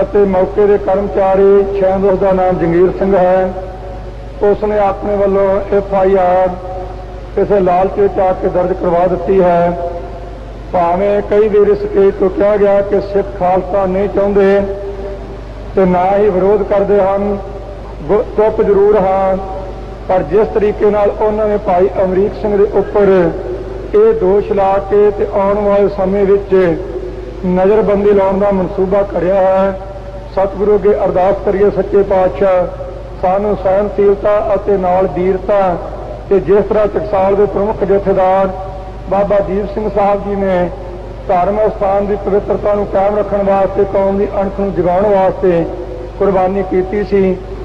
ਅਤੇ ਮੌਕੇ ਦੇ ਕਰਮਚਾਰੀ, ਸ਼ਾਇਦ ਉਸ ਦਾ ਨਾਮ ਜੰਗੀਰ ਸਿੰਘ ਹੈ, ਉਸਨੇ ਆਪਣੇ ਵੱਲੋਂ FIR ਕਿਸੇ ਲਾਲਚ ਵਿੱਚ ਆ ਕੇ ਦਰਜ ਕਰਵਾ ਦਿੱਤੀ ਹੈ। ਭਾਵੇਂ ਕਈ ਵਾਰ ਇਸ ਕੇਸ ਤੋਂ ਕਿਹਾ ਗਿਆ ਕਿ ਸਿੱਖ ਖਾਲਸਾ ਨਹੀਂ ਚਾਹੁੰਦੇ ਤੇ ਨਾ ਹੀ ਵਿਰੋਧ ਕਰਦੇ ਹਨ, ਚੁੱਪ ਜ਼ਰੂਰ ਹਾਂ, ਪਰ ਜਿਸ ਤਰੀਕੇ ਨਾਲ ਉਹਨਾਂ ਨੇ ਭਾਈ ਅਮਰੀਕ ਸਿੰਘ ਦੇ ਉੱਪਰ ਇਹ ਦੋਸ਼ ਲਾ ਕੇ ਤੇ ਆਉਣ ਵਾਲੇ ਸਮੇਂ ਵਿੱਚ ਨਜ਼ਰਬੰਦੀ ਲਾਉਣ ਦਾ ਮਨਸੂਬਾ ਘੜਿਆ ਹੈ, ਸਤਿਗੁਰੂ ਅੱਗੇ ਅਰਦਾਸ ਕਰੀਏ ਸੱਚੇ ਪਾਤਸ਼ਾਹ ਸਾਨੂੰ ਸਹਿਣਸ਼ੀਲਤਾ ਅਤੇ ਨਾਲ ਵੀਰਤਾ, ਤੇ ਜਿਸ ਤਰ੍ਹਾਂ ਟਕਸਾਲ ਦੇ ਪ੍ਰਮੁੱਖ ਜਥੇਦਾਰ ਬਾਬਾ ਦੀਪ ਸਿੰਘ ਸਾਹਿਬ ਜੀ ਨੇ ਧਾਰਮਿਕ ਸਥਾਨ ਦੀ ਪਵਿੱਤਰਤਾ ਨੂੰ ਕਾਇਮ ਰੱਖਣ ਵਾਸਤੇ, ਕੌਮ ਦੀ ਅਣਖ ਨੂੰ ਜਗਾਉਣ ਵਾਸਤੇ ਕੁਰਬਾਨੀ ਕੀਤੀ ਸੀ,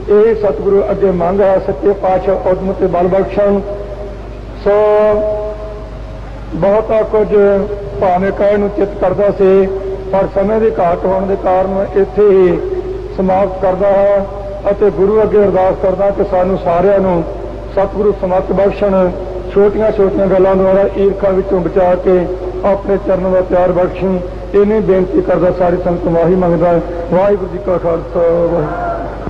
ਇਹ ਸਤਿਗੁਰੂ ਅੱਗੇ ਮੰਗ ਹੈ ਸੱਚੇ ਪਾਤਸ਼ਾਹ ਉਦਮ ਤੇ ਬਲ ਬਖਸ਼ਣ। ਸੋ ਬਹੁਤਾ ਕੁਝ ਭਾਵੇਂ ਕਹਿਣ ਨੂੰ ਚਿੱਤ ਕਰਦਾ ਸੀ, ਪਰ ਸਮੇਂ ਦੀ ਘਾਟ ਹੋਣ ਦੇ ਕਾਰਨ ਇੱਥੇ ਹੀ ਸਮਾਪਤ ਕਰਦਾ ਹੈ ਅਤੇ ਗੁਰੂ ਅੱਗੇ ਅਰਦਾਸ ਕਰਦਾ ਕਿ ਸਾਨੂੰ ਸਾਰਿਆਂ ਨੂੰ ਸਤਿਗੁਰੂ ਸਮੱਤ ਬਖਸ਼ਣ, ਛੋਟੀਆਂ ਛੋਟੀਆਂ ਗੱਲਾਂ ਦੁਆਰਾ ਈਰਖਾ ਵਿੱਚੋਂ ਬਚਾ ਕੇ ਆਪਣੇ ਚਰਨਾਂ ਦਾ ਪਿਆਰ ਬਖਸ਼ਣ। ਇਹਨੀ ਬੇਨਤੀ ਕਰਦਾ ਸਾਰੀ ਸੰਗਤ ਮਾਹੀ ਮੰਗਦਾ। ਵਾਹਿਗੁਰੂ ਜੀ ਕਾ ਖਾਲਸਾ, ਵਾਹਿਗੁਰੂ।